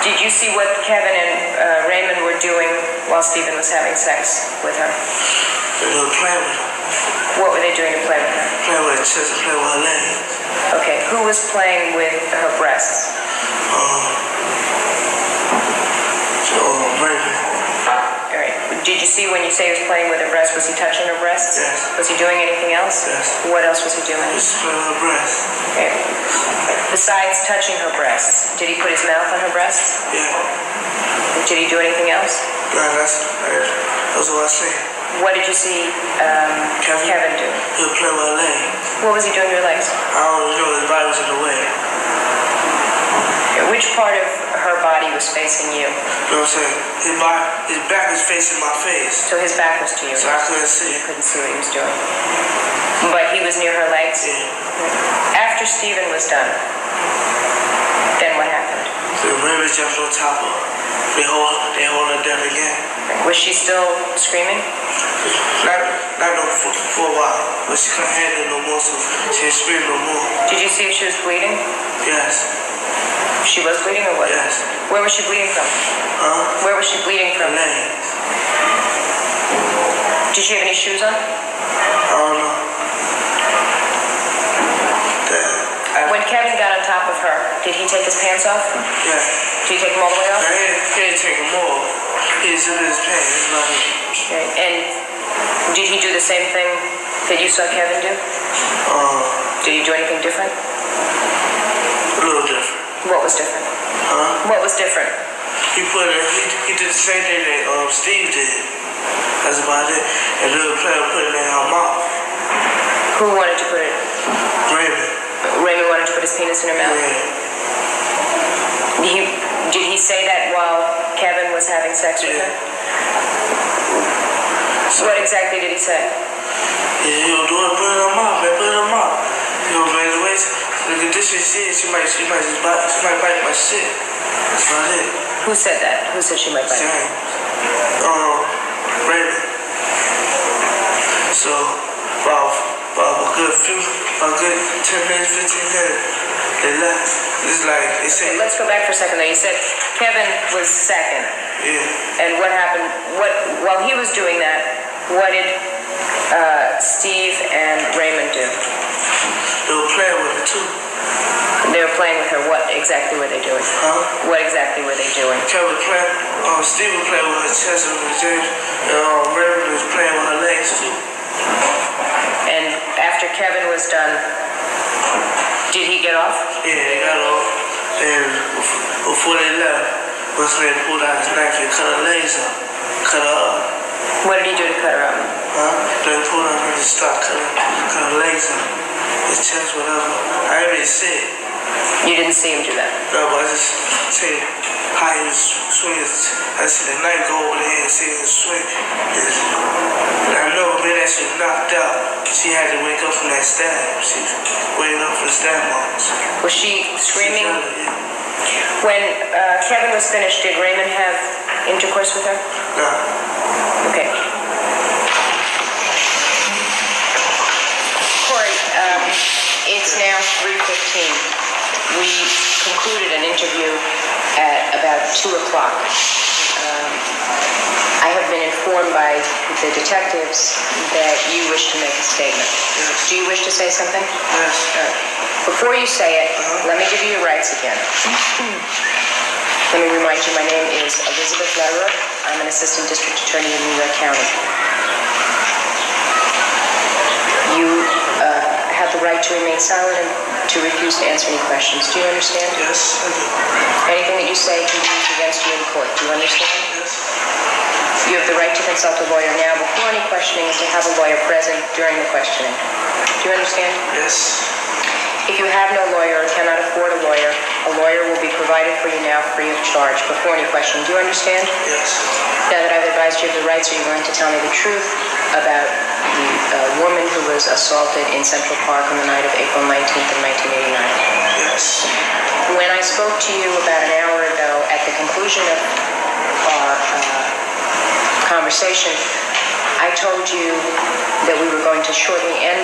Did you see what Kevin and Raymond were doing while Stephen was having sex with her? They were playing with her. What were they doing to play with her? Playing with her chest and playing with her legs. Okay, who was playing with her breasts? Raymond. All right. Did you see when you say he was playing with her breasts, was he touching her breasts? Yes. Was he doing anything else? Yes. What else was he doing? Just playing with her breasts. Okay. Besides touching her breasts, did he put his mouth on her breasts? Yeah. Did he do anything else? No, that's what I say. What did you see Kevin do? He was playing with her legs. What was he doing to her legs? I don't know, his body was in the way. Which part of her body was facing you? You know what I'm saying? His back was facing my face. So his back was to you? So I couldn't see. You couldn't see what he was doing. But he was near her legs? Yeah. After Stephen was done, then what happened? So Raymond jumped on top of her. They hold her down again. Was she still screaming? Not no for a while, but she couldn't handle it no more, so she didn't scream no more. Did you see if she was bleeding? Yes. She was bleeding or what? Yes. Where was she bleeding from? Huh? Where was she bleeding from? Her legs. Did she have any shoes on? I don't know. When Kevin got on top of her, did he take his pants off? Yeah. Did he take them all the way off? He didn't take them all. He was in his pants. It's not it. Okay. And did he do the same thing that you saw Kevin do? Did he do anything different? A little different. What was different? Huh? What was different? He did the same thing that Steve did. That's about it. And the little player put it in her mouth. Who wanted to put it? Raymond. Raymond wanted to put his penis in her mouth? Yeah. Did he say that while Kevin was having sex with her? So, what exactly did he say? Yeah, he'll do it, put it in her mouth, man, put it in her mouth. He'll raise the waist. Look at this shit, she might bite my shit. That's about it. Who said that? Who said she might bite? James. Raymond. So, about a good 10 minutes, 15 minutes, they left. It's like, they said. Okay, let's go back for a second though. You said Kevin was second. Yeah. And what happened, while he was doing that, what did Steve and Raymond do? They were playing with her too. They were playing with her. What exactly were they doing? Huh? What exactly were they doing? Kevin was playing, Steve was playing with her chest and James, Raymond was playing with her legs too. And after Kevin was done, did he get off? Yeah, they got off. And before they left, once they pulled out his knife and cut her legs up. Cut her up. What did he do to cut her up? Huh? They pulled out her and start cut her legs up. His chest, whatever. I didn't see it. You didn't see him do that? No, but I just see how he was swinging. I see the knife go over the head and see him swing. And I know when that shit knocked out, she had to wake up from that stab. She was waking up from the stab marks. Was she screaming? When Kevin was finished, did Raymond have intercourse with her? No. Okay. Corey, it's now 3:15. We concluded an interview at about 2 o'clock. I have been informed by the detectives that you wish to make a statement. Yes. Do you wish to say something? Yes. Before you say it, let me give you your rights again. Let me remind you, my name is Elizabeth Lederer. I'm an assistant district attorney in New York County. You have the right to remain silent and to refuse to answer any questions. Do you understand? Yes, I do. Anything that you say can be used against you in court. Do you understand? Yes. You have the right to consult a lawyer now before any questioning and to have a lawyer present during the questioning. Do you understand? Yes. If you have no lawyer or cannot afford a lawyer will be provided for you now free of charge before any question. Do you understand? Yes. Now that I've advised you of the rights, are you going to tell me the truth about the woman who was assaulted in Central Park on the night of April 19th of 1989? Yes. When I spoke to you about an hour ago at the conclusion of our conversation, I told you that we were going to shortly end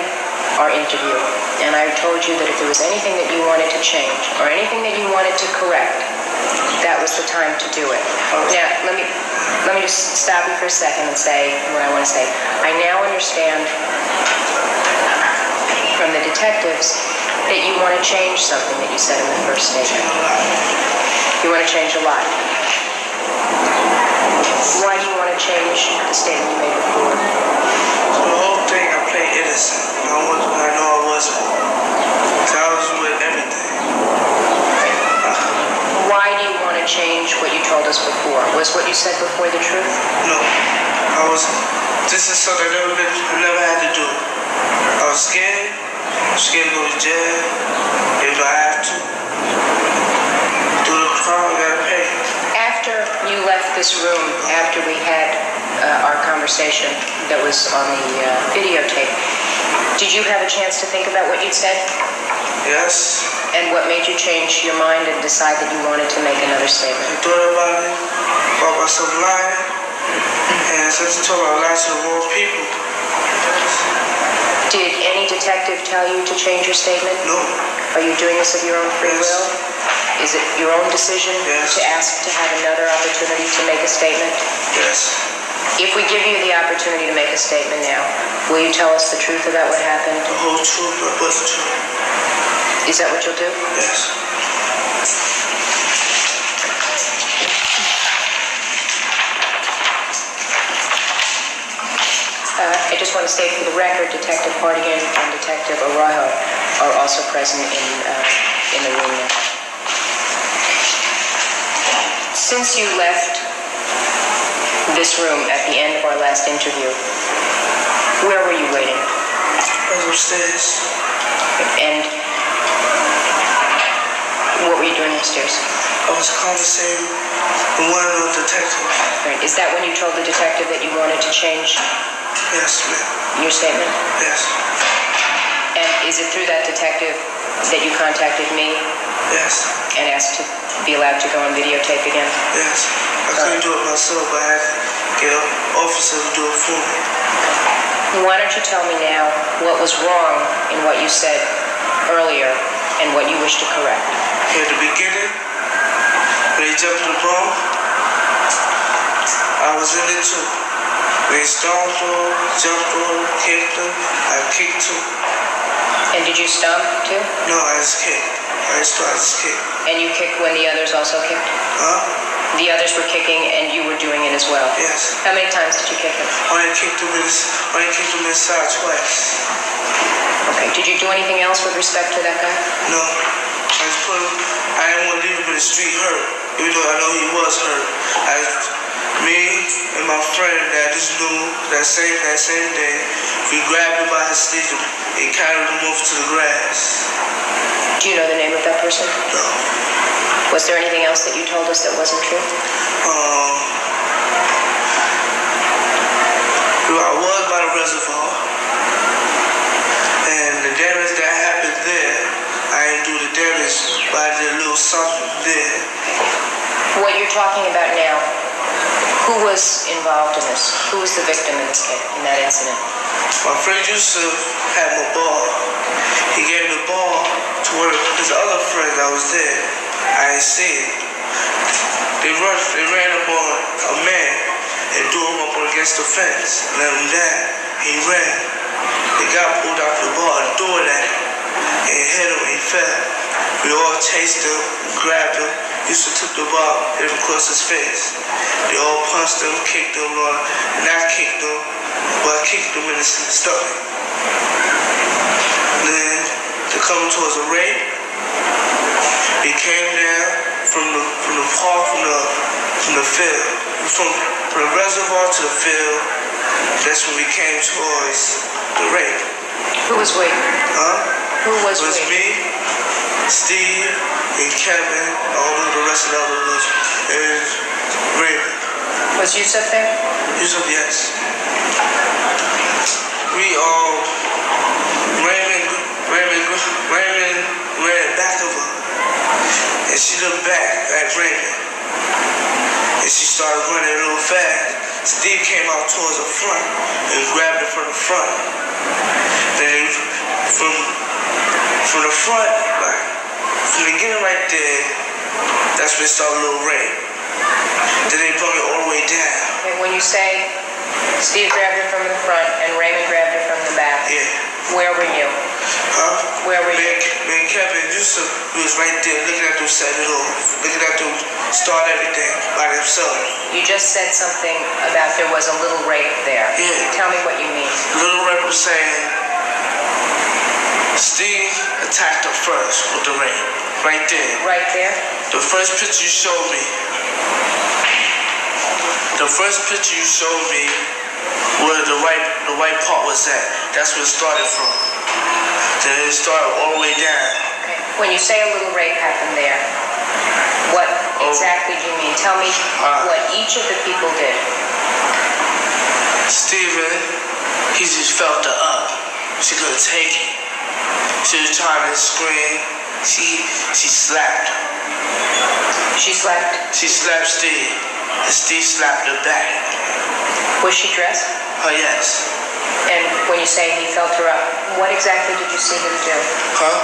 our interview, and I told you that if there was anything that you wanted to change or anything that you wanted to correct, that was the time to do it. Now, let me just stop you for a second and say what I want to say. I now understand from the detectives that you want to change something that you said in the first statement. You want to change a lot. Why do you want to change the statement you made before? So the whole thing, I played innocent. I know I wasn't. So I was with everything. Why do you want to change what you told us before? Was what you said before the truth? No. This is something I never had to do. I was scared. I'm scared to go to jail. If I have to. Do the crime, I gotta pay. After you left this room, after we had our conversation that was on the videotape, did you have a chance to think about what you'd said? Yes. And what made you change your mind and decide that you wanted to make another statement? I thought about it, about myself lying, and since I told I lied to the wrong people. Did any detective tell you to change your statement? No. Are you doing this of your own free will? Is it your own decision to ask to have another opportunity to make a statement? Yes. If we give you the opportunity to make a statement now, will you tell us the truth about what happened? The whole truth, but the truth. Is that what you'll do? Yes. I just want to state for the record, Detective Hardigan and Detective Araujo are also present in the room now. Since you left this room at the end of our last interview, where were you waiting? I was upstairs. And what were you doing upstairs? I was conversating with one of the detectives. Right. Is that when you told the detective that you wanted to change Yes, ma'am. your statement? Yes. And is it through that detective that you contacted me Yes. and asked to be allowed to go on videotape again? Yes. I couldn't do it myself, but I had to get an officer to do it for me. Why don't you tell me now what was wrong in what you said earlier and what you wish to correct? At the beginning, when they jumped in the bomb, I was in it too. When they stomped on, jumped on, kicked them, I kicked too. And did you stomp too? No, I just kicked. I just kicked. And you kicked when the others also kicked? Huh? The others were kicking and you were doing it as well? Yes. How many times did you kick them? I kicked them inside twice. Okay. Did you do anything else with respect to that guy? No. I just put him, I didn't want to leave him in the street hurt, even though I know he was hurt. Me and my friend that I just knew that same day, we grabbed him by his sleeve and carried him off to the grass. Do you know the name of that person? No. Was there anything else that you told us that wasn't true? I was by the reservoir, and the damage that happened there, I didn't do the damage, but I did a little something there. What you're talking about now, who was involved in this? Who was the victim in this case, in that incident? My friend Yusuf had my ball. He gave the ball to one of his other friends that was there. I ain't see it. They ran up on a man and threw him up against the fence. Let him down. He ran. The guy pulled out the ball and threw it at him and hit him and he fell. We all chased him, grabbed him. Yusuf took the ball, hit him across his face. They all punched him, kicked him, not kicked him, but kicked him in the stomach. Then, to come towards a rape, he came down from the park, from the field, from the reservoir to the field. That's when we came towards the rape. Who was we? Huh? Who was It was we? me, Steve, and Kevin. I don't know the rest of the others. And Raymond. Was Yusuf there? Yusuf, yes. Raymond ran back of her. And she looked back at Raymond. And she started running a little fast. Steve came out towards the front and grabbed her from the front. Then from the front, like from From the beginning right there, that's when it started a little rain. Then they brought it all the way down. Okay, when you say Steve grabbed her from the front and Raymond grabbed her from the back, Yeah. where were you? Huh? Where were you? Me and Kevin Yusuf, we was right there looking at them set it off, looking at them start everything by themselves. You just said something about there was a little rape there. Yeah. Tell me what you mean. Little Red was saying Steve attacked her first with the rape. Right there. Right there? The first picture you showed me. The first picture you showed me where the white part was at. That's where it started from. Then it started all the way down. Okay. When you say a little rape happened there, what exactly do you mean? Tell me what each of the people did. Steven, he just felt her up. She couldn't take it. She was trying to scream. She slapped her. She slapped? She slapped Steve. And Steve slapped her back. Was she dressed? Oh, yes. And when you say he felt her up, what exactly did you see him do? Huh?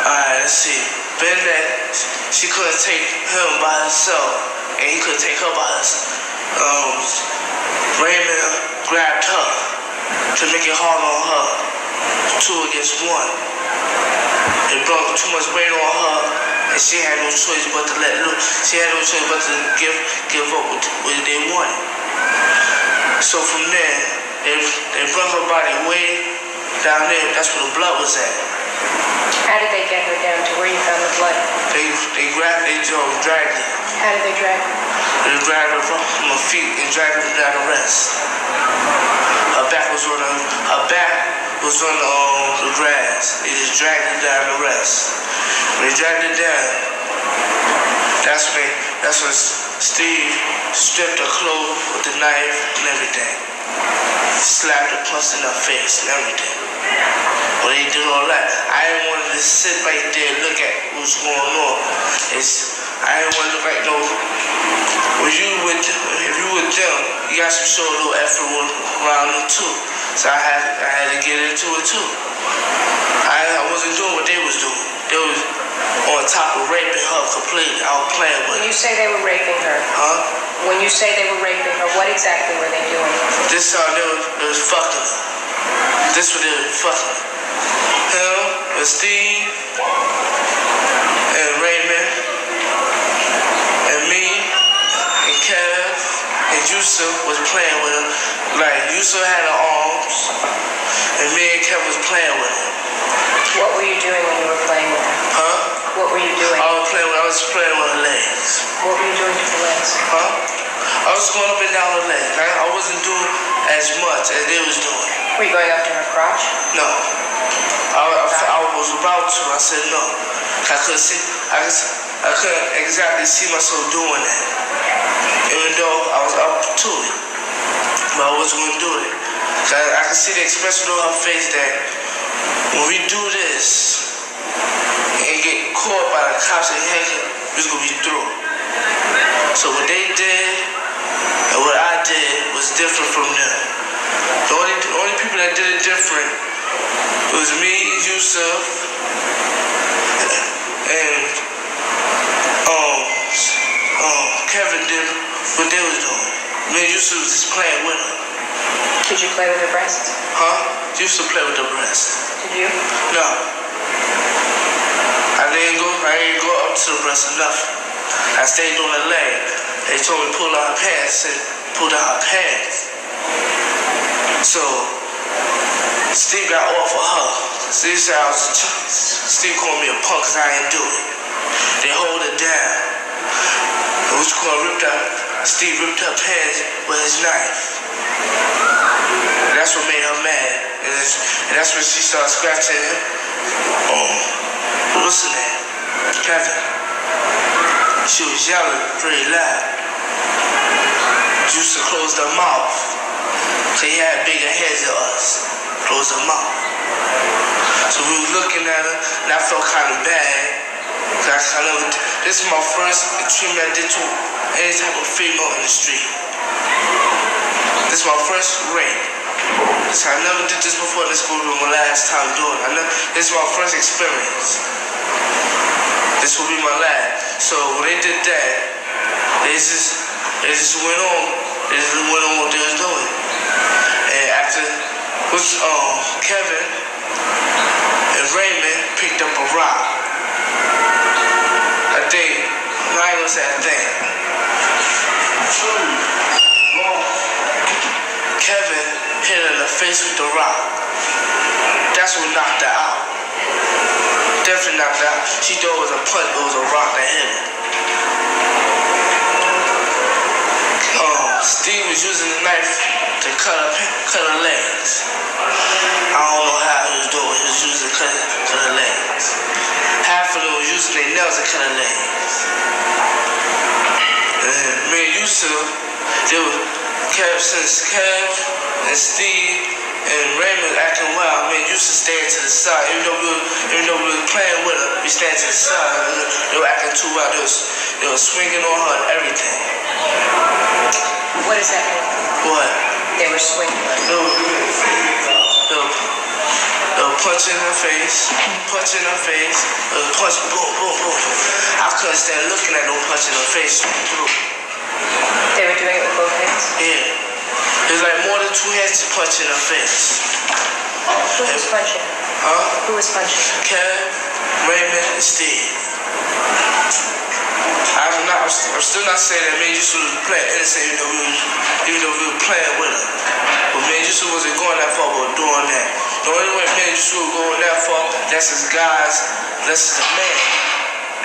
Alright, let's see. Bennett, she couldn't take him by herself, and he couldn't take her by herself. Raymond grabbed her to make it hard on her. 2 against 1. It brought too much weight on her, and she had no choice but to let loose. She had no choice but to give up what they wanted. So from there, they brought her body way down there. That's where the blood was at. How did they get her down to where you found the blood? They dragged her. How did they drag her? They dragged her from her feet and dragged her down the rest. Her back was on the grass. They just dragged her down the rest. When they dragged her down, that's when Steve stripped her clothes with the knife and everything. Slapped her, punched in her face and everything. When they did all that, I didn't want to sit right there and look at what's going on. I didn't want to look like no. If you with them, you got to show a little effort around them too. So I had to get into it too. I wasn't doing what they was doing. They was on top of raping her completely. I was playing with her. When you say they were raping her, when you say they were raping her, what exactly were they doing? This how they was fucking her. This what they was fucking her. Him and Steve and Raymond and me and Kev and Yusuf was playing with her. Like Yusuf had her arms and me and Kev was playing with her. What were you doing when you were playing with her? Huh? What were you doing? I was playing with her legs. What were you doing to the legs? Huh? I was going up and down her legs. I wasn't doing as much as they was doing. Were you going up to her crotch? No. I was about to. I said no. I couldn't exactly see myself doing that. Even though I was up to it. But I wasn't going to do it. I could see the expression on her face that when we do this and get caught by the cops and it's going to be through. So what they did and what I did was different from them. The only people that did it different was me, Yusuf, and Kevin did what they was doing. Me and Yusuf was just playing with her. Did you play with her breasts? Huh? Yusuf play with her breasts. Did you? No. I didn't go up to the breast enough. I stayed on the leg. They told me to pull out her pants and pulled out her pants. So Steve got off of her. Steve called me a punk because I didn't do it. They hold her down. Steve ripped her pants with his knife. And that's what made her mad. And that's when she started scratching him. What's her name? Kevin. She was yelling pretty loud. Used to close her mouth. So he had bigger heads than us. Close her mouth. So we was looking at her, and I felt kind of bad. This is my first treatment I did to any type of female in the street. This is my first rape. I never did this before. This will be my last time doing it. This is my first experience. this will be my last. So when they did that, they just went on. They just went on what they was doing. And after, Kevin and Raymond picked up a rock. I ain't gonna say a thing. Kevin hit her in the face with the rock. That's what knocked her out. Definitely knocked her out. She thought it was a punch, but it was a rock that hit her. Steve was using the knife to cut her legs. I don't know how he was doing. He was using it to cut her legs. Half of them was using their nails to cut her legs. And me and Yusuf, since Kev and Steve and Raymond acting wild, me and Yusuf staying to the side. Even though we were playing with her, we staying to the side. They were acting too wild. They were swinging on her and everything. What does that mean? What? They were swinging. They were punching her face, punch, boom, boom, boom. I couldn't stand looking at them punching her face. They were doing it with both hands? Yeah. There's like more than 2 hands punching her face. Who was punching? Huh? Who was punching? Kev, Raymond, and Steve. I'm still not saying that me and Yusuf was playing innocent, even though we were playing with her. But me and Yusuf wasn't going that far, but doing that. The only way me and Yusuf were going that far, that's as guys, that's as a man.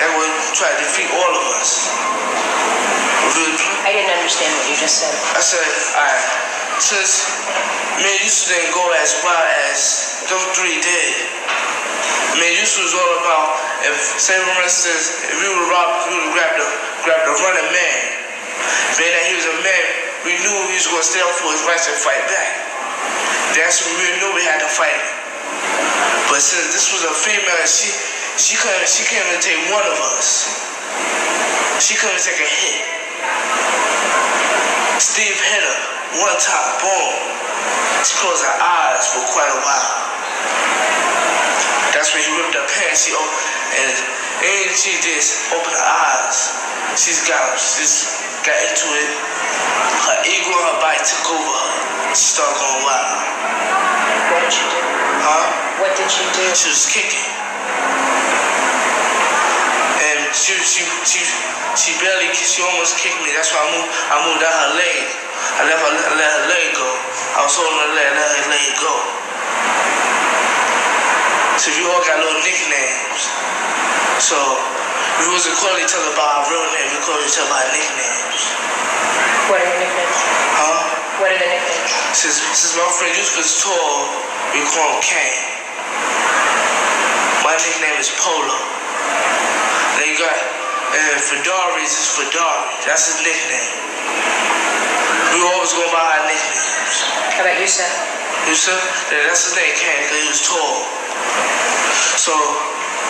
That would try to defeat all of us. I didn't understand what you just said. I said, alright, since me and Yusuf didn't go as wild as those 3 did, me and Yusuf was all about, say for instance, if we would grab the running man. Being that he was a man, we knew he was going to stay up for his rights and fight back. That's when we knew we had to fight. But since this was a female, she couldn't even take one of us. She couldn't take a hit. Steve hit her one time, boom. She closed her eyes for quite a while. That's when he ripped her pants. And she just opened her eyes. She just got into it. Her ego and her body took over her. She started going wild. What did she do? Huh? What did she do? She was kicking. And she barely, she almost kicked me. That's why I moved out her leg. I let her leg go. I was holding her leg, let her leg go. So we all got little nicknames. So we wasn't calling each other by our real name, we called each other by nicknames. What are the nicknames? Huh? What are the nicknames? Since my friend Yusuf was tall, we call him Kane. My nickname is Polo. They got Fedari's is Fedari. That's his nickname. We always go by our nicknames. How about Yusuf? Yusuf? Yeah, that's his name, Kane, because he was tall. So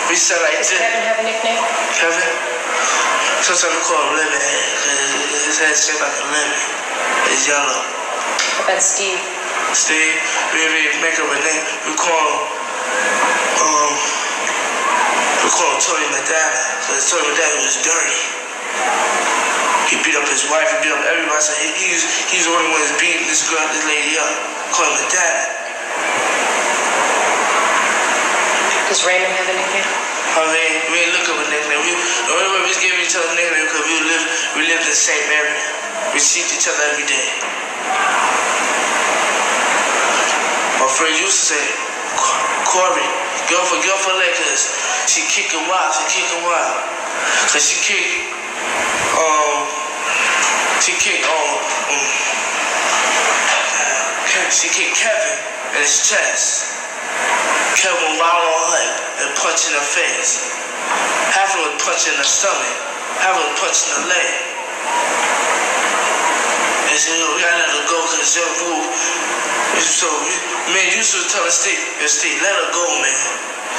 we said like Does this. Kevin have a nickname? Kevin? Sometimes we call him Lemon Head, because his head's shaped like a lemon. It's yellow. How about Steve? Steve, we make up a name. We call him Tony Madonna. Because Tony Madonna was dirty. He beat up his wife, he beat up everybody. So he's the only one that's beating this lady up. Call him Madonna. Does Raymond have a nickname? I mean, we ain't look up a nickname. The only way we was giving each other a nickname because we lived in the same area. We see each other every day. My friend used to say, Corey, go for Lakers. She kicking wild. Cause she kicked Kevin in his chest. Kevin wild on her and punching her face. Half of him punching her stomach. Half of him punching her leg. And said, we gotta let her go because your move. So, man, you should tell her, Steve, let her go, man.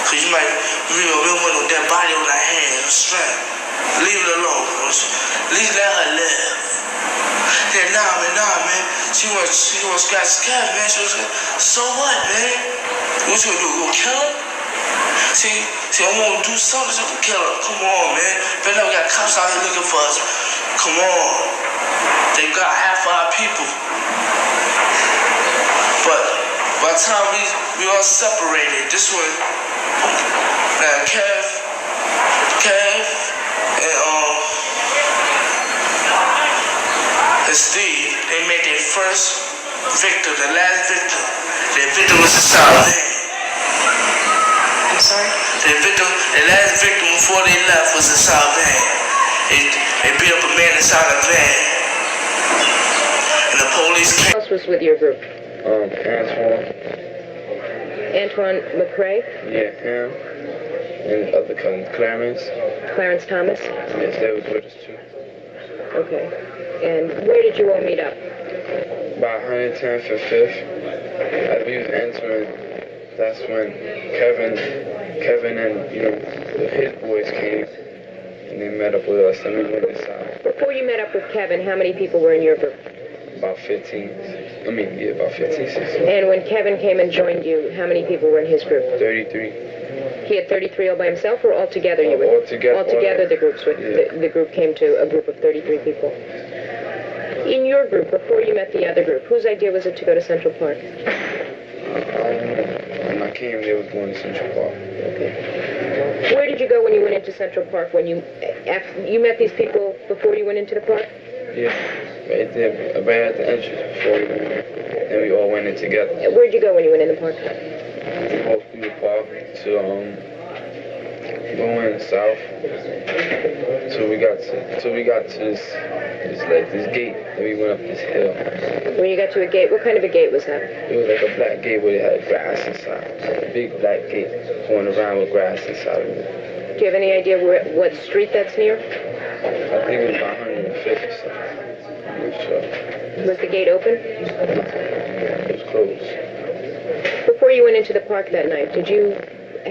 Because you might, we don't want no dead body on her hand, no strength. Leave her alone. Let her live. Then, nah, man. She wants to scratch the cat, man. She was like, so what, man? What you gonna do? Go kill her? See, I want to do something to kill her. Come on, man. They never got cops out here looking for us. Come on. They got half of our people. But by the time we all separated, this one, Kev, and Steve, they made their first victim, the last victim. Their victim was a South man. I'm sorry? The last victim before they left was a South man. They beat up a man inside a van. And the police came. Who else was with your group? Antoine. Antoine McCrae? Yeah, him. And the other cousin, Clarence. Clarence Thomas? Yes, they was with us too. Okay. And where did you all meet up? By 110 for 5th. As we was entering, that's when Kevin and, his boys came. And they met up with us and we went inside. Before you met up with Kevin, how many people were in your group? About 15. About 15, 16. And when Kevin came and joined you, how many people were in his group? 33. He had 33 all by himself, or all together? All together. All together, the groups were, Yeah. the group came to a group of 33 people. In your group, before you met the other group, whose idea was it to go to Central Park? When I came, they was going to Central Park. Okay. Where did you go when you went into Central Park? When you met these people before you went into the park? Yeah, right there, right at the entrance before we went in. Then we all went in together. Where'd you go when you went in the park? We walked through the park to going south till we got to this gate. Then we went up this hill. When you got to a gate, what kind of a gate was that? It was like a black gate where it had grass inside. A big black gate going around with grass inside of it. Do you have any idea what street that's near? I think it was about 150 or something. I'm not sure. Was the gate open? It was closed. Before you went into the park that night, did you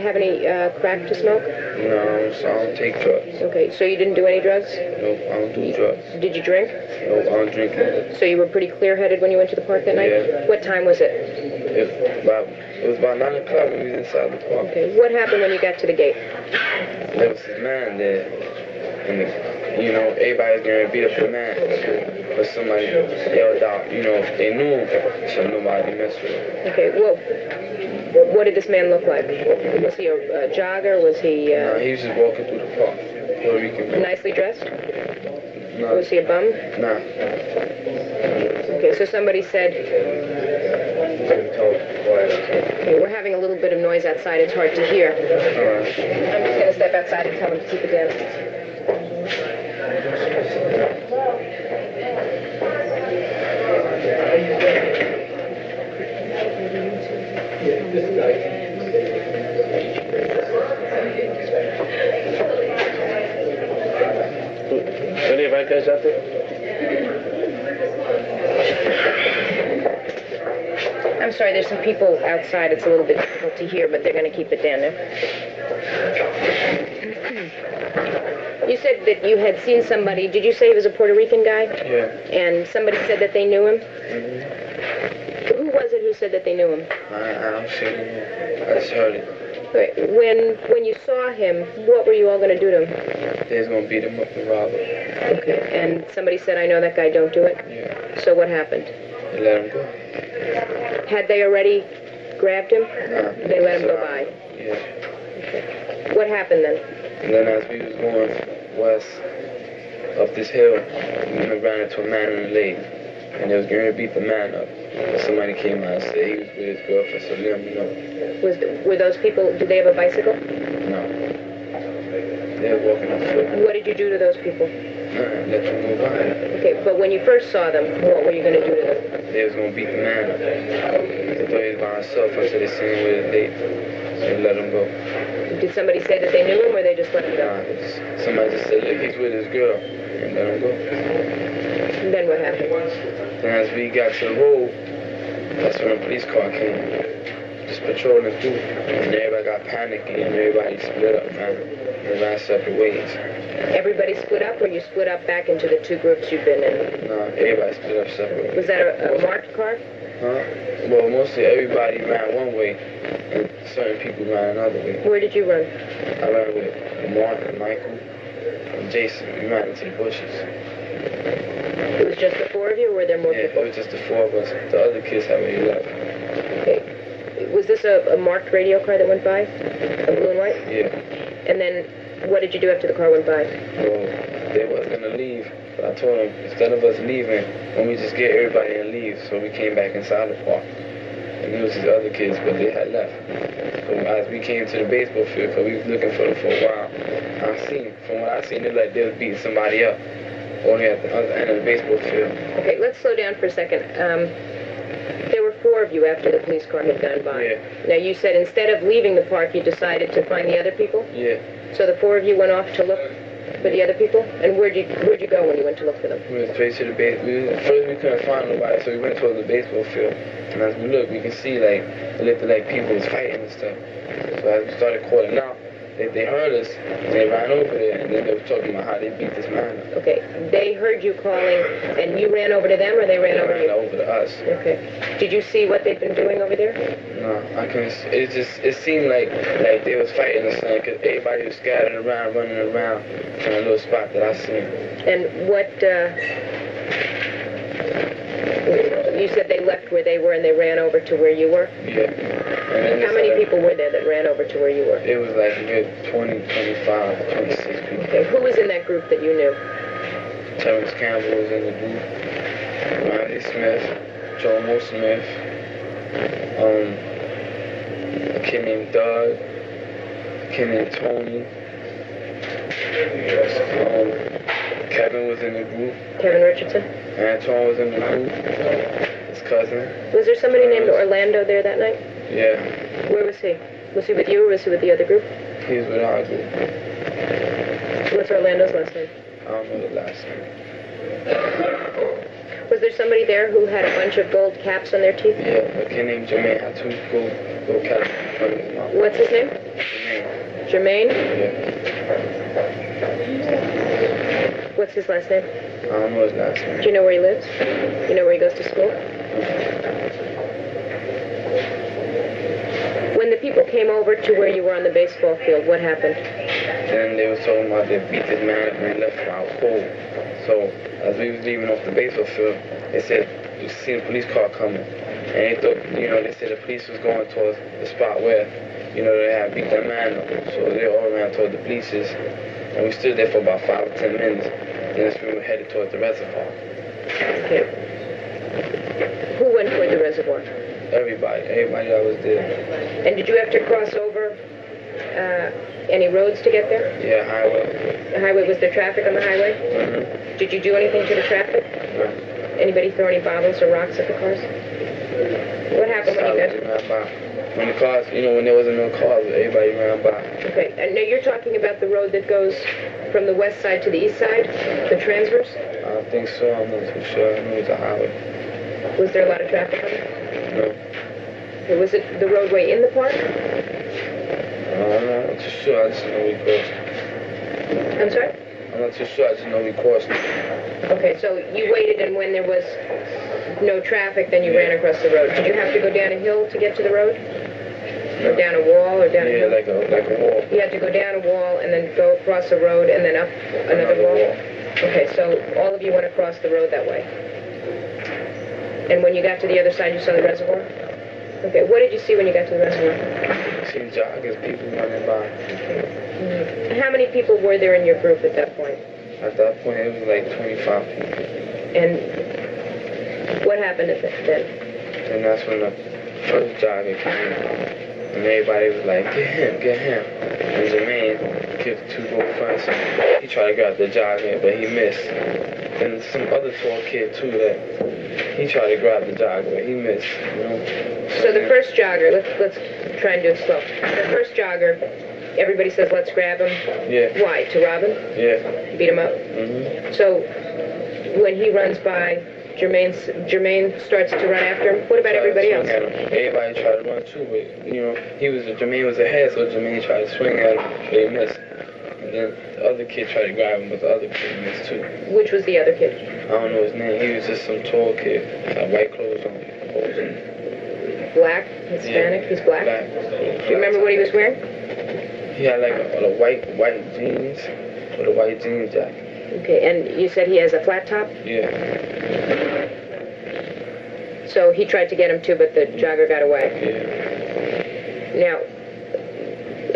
have any crack to smoke? No, so I don't take drugs. Okay, so you didn't do any drugs? Nope, I don't do drugs. Did you drink? Nope, I don't drink it. So you were pretty clear-headed when you went to the park that night? Yeah. What time was it? It was about 9 o'clock when we was inside the park. Okay, what happened when you got to the gate? There was this man there, and everybody was going to beat up the man. But somebody yelled out, they knew him, so nobody messed with him. Okay, well, what did this man look like? Was he a jogger? Was he No, he was just walking through the park. Puerto Rican man. nicely dressed? No, Was he a bum? nah. Okay, so somebody said, okay, we're having a little bit of noise outside. It's hard to hear. Alright. I'm just going to step outside and tell them to keep it down. I'm sorry, there's some people outside. It's a little bit difficult to hear, but they're going to keep it down now. You said that you had seen somebody. Did you say he was a Puerto Rican guy? Yeah. And somebody said that they knew him? Mm-hmm. Who was it who said that they knew him? I don't see him. I just heard it. Okay. When you saw him, what were you all going to do to him? They was going to beat him up and rob him. Okay. And somebody said, I know that guy, don't do it? Yeah. So what happened? They let him go. Had they already grabbed him? Nah. They let him go by. Yeah. Okay. What happened then? And then as we was going west, up this hill, we ran into a man in the lake. And they was going to beat the man up. But somebody came out and said he was with his girlfriend, so let him know. Were those people, did they have a bicycle? No. They were walking on foot. What did you do to those people? Nothing, let them go by. Okay, but when you first saw them, what were you going to do to them? They was going to beat the man up. They thought he was by himself until they seen him with his date. They let him go. Did somebody say that they knew him, or they just let him go? Somebody just said, look, he's with his girl. And let him go. And then what happened? Then as we got to the road, that's when a police car came. Just patrolling through. And everybody got panicky and everybody split up, man. They ran separate ways. Everybody split up, or you split up back into the two groups you've been in? No, everybody split up separate. Was that a marked car? Huh? Well, mostly everybody ran one way, and certain people ran another way. Where did you run? I ran with Mark and Michael and Jason. We ran into the bushes. It was just the four of you, or were there more Yeah, people? it was just the four of us. The other kids had already left. Okay. Was this a marked radio car that went by? A blue and white? Yeah. And then what did you do after the car went by? Well, they was gonna leave, but I told them instead of us leaving, when we just get everybody and leave, so we came back inside the park. And it was these other kids, but they had left. So as we came to the baseball field, because we was looking for them for a while, from what I seen, it like they was beating somebody up, only at the other end of the baseball field. Okay, let's slow down for a second. There were four of you after the police car had gone by. Yeah. Now, you said instead of leaving the park, you decided to find the other people? Yeah, So the four of you went off to look for the other people? And where'd you go when you went to look for them? we went straight to the base. First we couldn't find nobody, so we went towards the baseball field. And as we looked, we could see like it looked like people was fighting and stuff. So as we started calling out, they heard us and they ran over there, and then they were talking about how they beat this man up. Okay, they heard you calling, and you ran over to them, or they ran over to Ran you? over to us. Okay. Did you see what they'd been doing over there? No, I couldn't. It seemed like they was fighting or something, because everybody was scattered around, running around from a little spot that I seen. And what, you said they left where they were and they ran over to where you were? Yeah. And then How many people were there that ran over to where you were? It was like a good 20, 25, 26 people. Okay, who was in that group that you knew? Terrence Campbell was in the booth. Riley Smith, Jomo Smith, a kid named Doug, a kid named Tony. Kevin was in the group. Kevin Richardson? Antoine was in the group. His cousin. Was there somebody named Orlando there that night? Yeah, Where was he? Was he with you or was he with the other group? he was with our group. What's Orlando's last name? I don't know the last name. Was there somebody there who had a bunch of gold caps on their teeth? Yeah, a kid named Jermaine had two gold caps in front of his mouth. What's his name? Jermaine. Jermaine? Yeah. What's his last name? I don't know his last name. Do you know where he lives? You know where he goes to school? When the people came over to where you were on the baseball field, what happened? Then they was talking about they beat this man up and they left him out cold. So as we was leaving off the baseball field, they said you seen a police car coming. And they thought, they said the police was going towards the spot where, they had beat that man up. So they all ran toward the police's. And we stood there for about 5 or 10 minutes. And that's when we were headed towards the reservoir. Okay. Who went toward the reservoir? Everybody that was there. And did you have to cross over any roads to get there? Yeah, highway. The highway, was there traffic on the highway? Mm-hmm. Did you do anything to the traffic? No. Anybody throw any bottles or rocks at the cars? What happened when you got... Ran by. When the cars, when there wasn't no cars, everybody ran by. Okay, and now you're talking about the road that goes from the west side to the east side, the transverse? I think so, I'm not too sure. I know it's a highway. Was there a lot of traffic on it? No. Okay, was it the roadway in the park? I'm not too sure, I just know we crossed. I'm sorry? I'm not too sure, I just know we crossed. Okay, so you waited, and when there was no traffic, then you ran across the road. Did you have to go down a hill to get to the road? Or down a wall, or down a hill? like a wall. You had to go down a wall, and then go across a road, and then up another wall? Okay, so all of you went across the road that way. And when you got to the other side, you saw the reservoir? Okay, what did you see when you got to the reservoir? I seen joggers, people running by. How many people were there in your group at that point? At that point, it was like 25 people. And what happened then? And that's when the first jogger came. And everybody was like, get him. And Jermaine kicked 2 goal fronts. He tried to grab the jogger, but he missed. And some other tall kid, too, that he tried to grab the jogger, but he missed, So the first jogger, let's try and do it slow. The first jogger, everybody says, let's grab him. Yeah. Why? To rob him? Yeah. Beat him up? Mm-hmm. So when he runs by, Jermaine starts to run after him. What about everybody else? Everybody tried to run too, but Jermaine was ahead, so Jermaine tried to swing at him, but he missed. And then the other kid tried to grab him, but the other kid missed too. Which was the other kid? I don't know his name. He was just some tall kid, had white clothes on. black, Hispanic? Yeah. He's black? Black. Do you remember what he was wearing? He had like a white jeans with a white jeans jacket. Okay, and you said he has a flat top? Yeah. So he tried to get him too, but the jogger got away. Yeah. Now,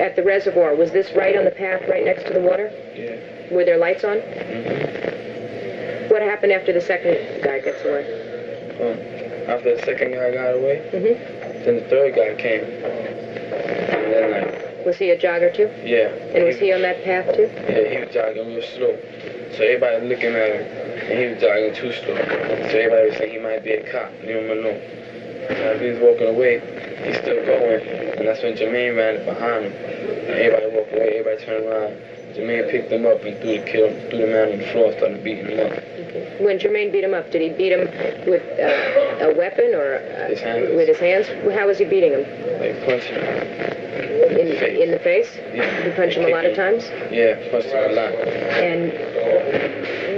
at the reservoir, was this right on the path right next to the water? Yeah. Were there lights on? Mm-hmm. What happened after the second guy gets away? After the second guy got away, Mm-hmm. then the third guy came. And then like, Was he a jogger too? yeah. And was he on that path too? Yeah, he was jogging real slow. So everybody was looking at him, and he was jogging too slow. So everybody was saying he might be a cop, leave him alone. As he was walking away, he's still going, and that's when Jermaine ran behind him. And everybody walked away, everybody turned around. Jermaine picked him up and threw the man on the floor and started beating him up. Okay. When Jermaine beat him up, did he beat him with a weapon or His hands. with his hands? How was he beating him? Like punching him. In the face? Yeah. Did he punch him a lot of times? Yeah, punched him a lot. And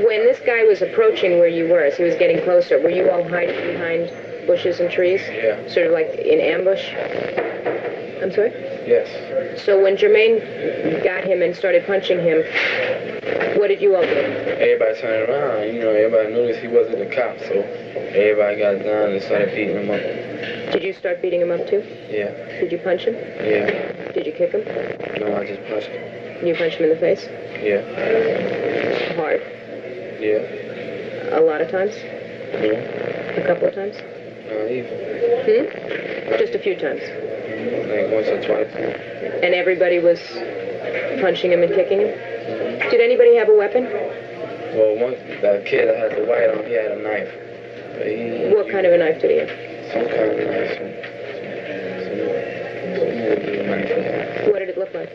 when this guy was approaching where you were, as he was getting closer, were you all hiding behind bushes and trees? Yeah. Sort of like in ambush? I'm sorry? Yes. So when Jermaine got him and started punching him, what did you all do? Everybody turned around, everybody noticed he wasn't a cop, so everybody got down and started beating him up. Did you start beating him up too? Yeah. Did you punch him? Yeah. Did you kick him? No, I just punched him. You punched him in the face? Yeah. Hard? Yeah. A lot of times? Yeah. A couple of times? Not even. Just a few times. Like once or twice. And everybody was punching him and kicking him? Did anybody have a weapon? Well, once that kid that had the white on, he had a knife. But What kind of a knife did he have? Some kind of knife. Some knife he had. What did it look like?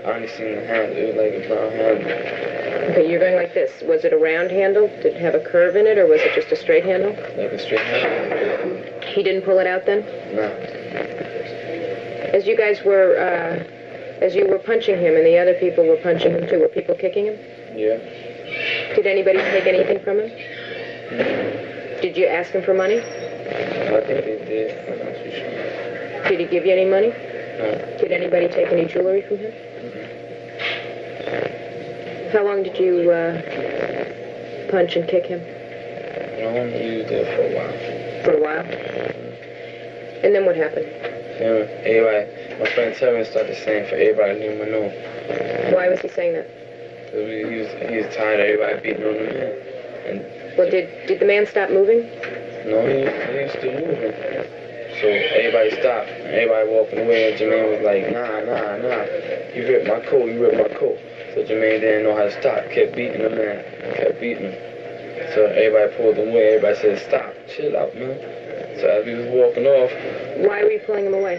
I only seen the hand. It was like a brown hand. Okay, you're going like this. Was it a round handle? Did it have a curve in it, or was it just a straight handle? Like a straight hand. He didn't pull it out then? No. As you guys were, as you were punching him and the other people were punching him too, were people kicking him? Yeah. Did anybody take anything from him? Did you ask him for money? I think they did. I'm not too sure. Did he give you any money? No. Did anybody take any jewelry from him? How long did you punch and kick him? I only used it for a while. For a while? And then what happened? Everybody, my friend Terry started saying for everybody to leave him alone. Why was he saying that? He was tired of everybody beating on him. And Well, did the man stop moving? no, he was still moving. So everybody stopped. Everybody walking away, and Jermaine was like, nah. He ripped my coat. So Jermaine didn't know how to stop. Kept beating the man. Kept beating him. So everybody pulled him away. Everybody said, stop. Chill out, man. So as we was walking off, Why were you pulling him away?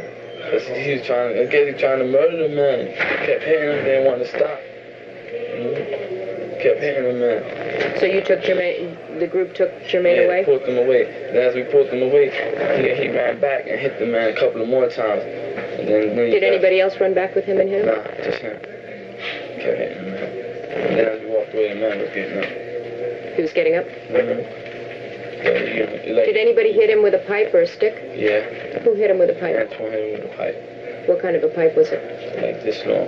cause he was trying to murder the man. Kept hitting him, didn't want to stop. Kept hitting the man. So you took Jermaine, the group took Jermaine away? Pulled him away. And as we pulled him away, he ran back and hit the man a couple of more times. And then Did anybody else run back with him and hit him? Nah, just him. Kept hitting the man. And then as we walked away, the man was getting up. He was getting up? Did Did anybody hit him with a pipe or a stick? Yeah. Who hit him with a pipe? Antoine hit him with a pipe. What kind of a pipe was it? Like this long.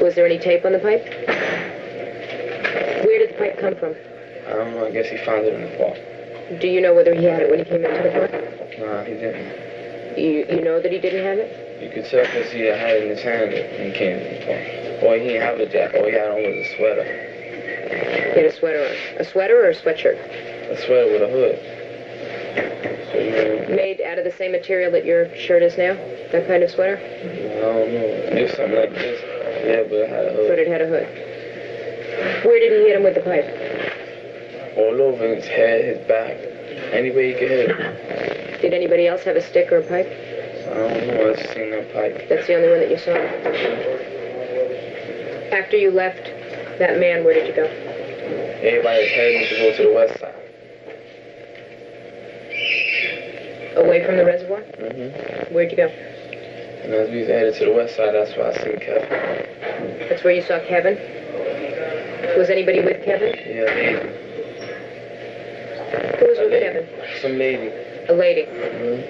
Was there any tape on the pipe? Where did the pipe come from? I don't know, I guess he found it in the park. Do you know whether he had it when he came into the park? Nah, he didn't. You know that he didn't have it? You could tell because he had it in his hand when he came to the park. Or he didn't have a jacket. All he had on was a sweater. He had a sweater on. A sweater or a sweatshirt? A sweater with a hood. So, Made out of the same material that your shirt is now? That kind of sweater? I don't know. It was something like this. Yeah, but it had a hood. But it had a hood. Where did he hit him with the pipe? All over his head, his back. Any way he could hit it. Did anybody else have a stick or a pipe? I don't know. I just seen that pipe. That's the only one that you saw. After you left that man, where did you go? Everybody was heading to go to the west side. Away from the reservoir? Mm-hmm. Where'd you go? And as we was headed to the west side, that's where I seen Kevin. That's where you saw Kevin? Was anybody with Kevin? Yeah, lady. Who was A with lady. Kevin? Some lady. A lady. Mhm.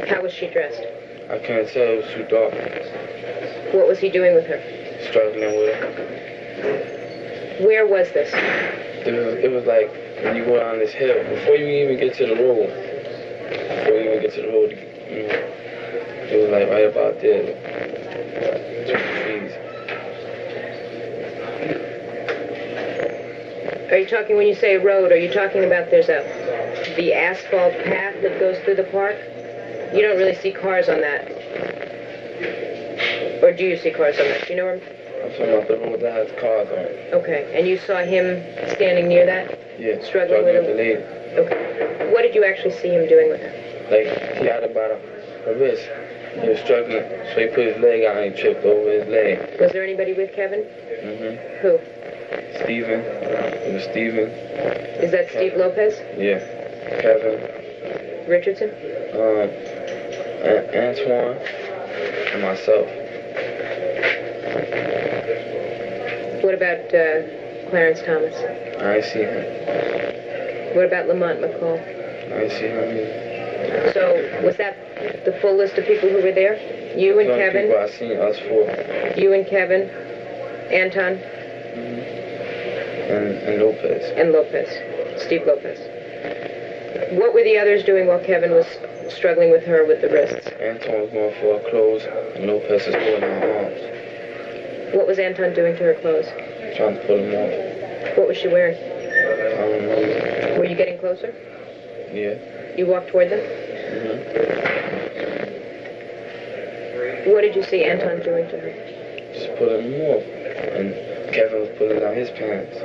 How was she dressed? I can't tell, it was too dark. What was he doing with her? Struggling with her. Where was this? It was like when you go down this hill, before you even get to the road, you know, it was like right about there, between the trees. Are you talking, when you say road, are you talking about the asphalt path that goes through the park? You don't really see cars on that. Or do you see cars on that? Do you know where? I'm talking about the road that has cars on it. Okay, and you saw him standing near that? Yeah, Struggling with the him? lady. Okay. What did you actually see him doing with her? Like, he had about her wrist. He was struggling, so he put his leg out and he tripped over his leg. Was there anybody with Kevin? Mm-hmm. Who? Steven. It was Steven. Is that Steve Lopez? Yeah. Kevin. Richardson? Antoine. And myself. What about Clarence Thomas? I ain't see him. What about Lamont McCall? I ain't see him either. So, was that the full list of people who were there? You and The only Kevin? people I seen, us four. You and Kevin? Anton? And Lopez. And Lopez. Steve Lopez. What were the others doing while Kevin was struggling with her with the wrists? Anton was going for her clothes, and Lopez was holding her arms, What was Anton doing to her clothes? trying to pull them off. What was she wearing? I don't know. Were you getting closer? Yeah. You walked toward them? Mm-hmm. What did you see Anton doing to her? Just pulling them off. And Kevin was pulling down his pants.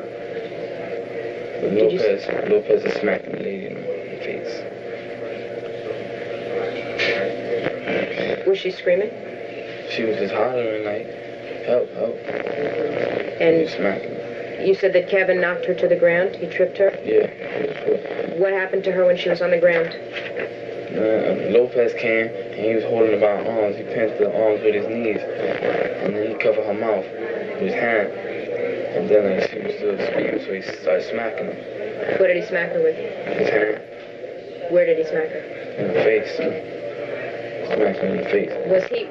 But Did you Lopez is smacking the lady in the face. Was she screaming? She was just hollering like, help, help. He And was smacking her. you said that Kevin knocked her to the ground? He tripped her? Yeah. What happened to her when she was on the ground? Lopez came and he was holding her by her arms. He pinched the arms with his knees. And then he covered her mouth with his hand. And then like, she was still speaking, so he started smacking her. What did he smack her with? His hand Where did he smack her? in the face. Smacked her in the face.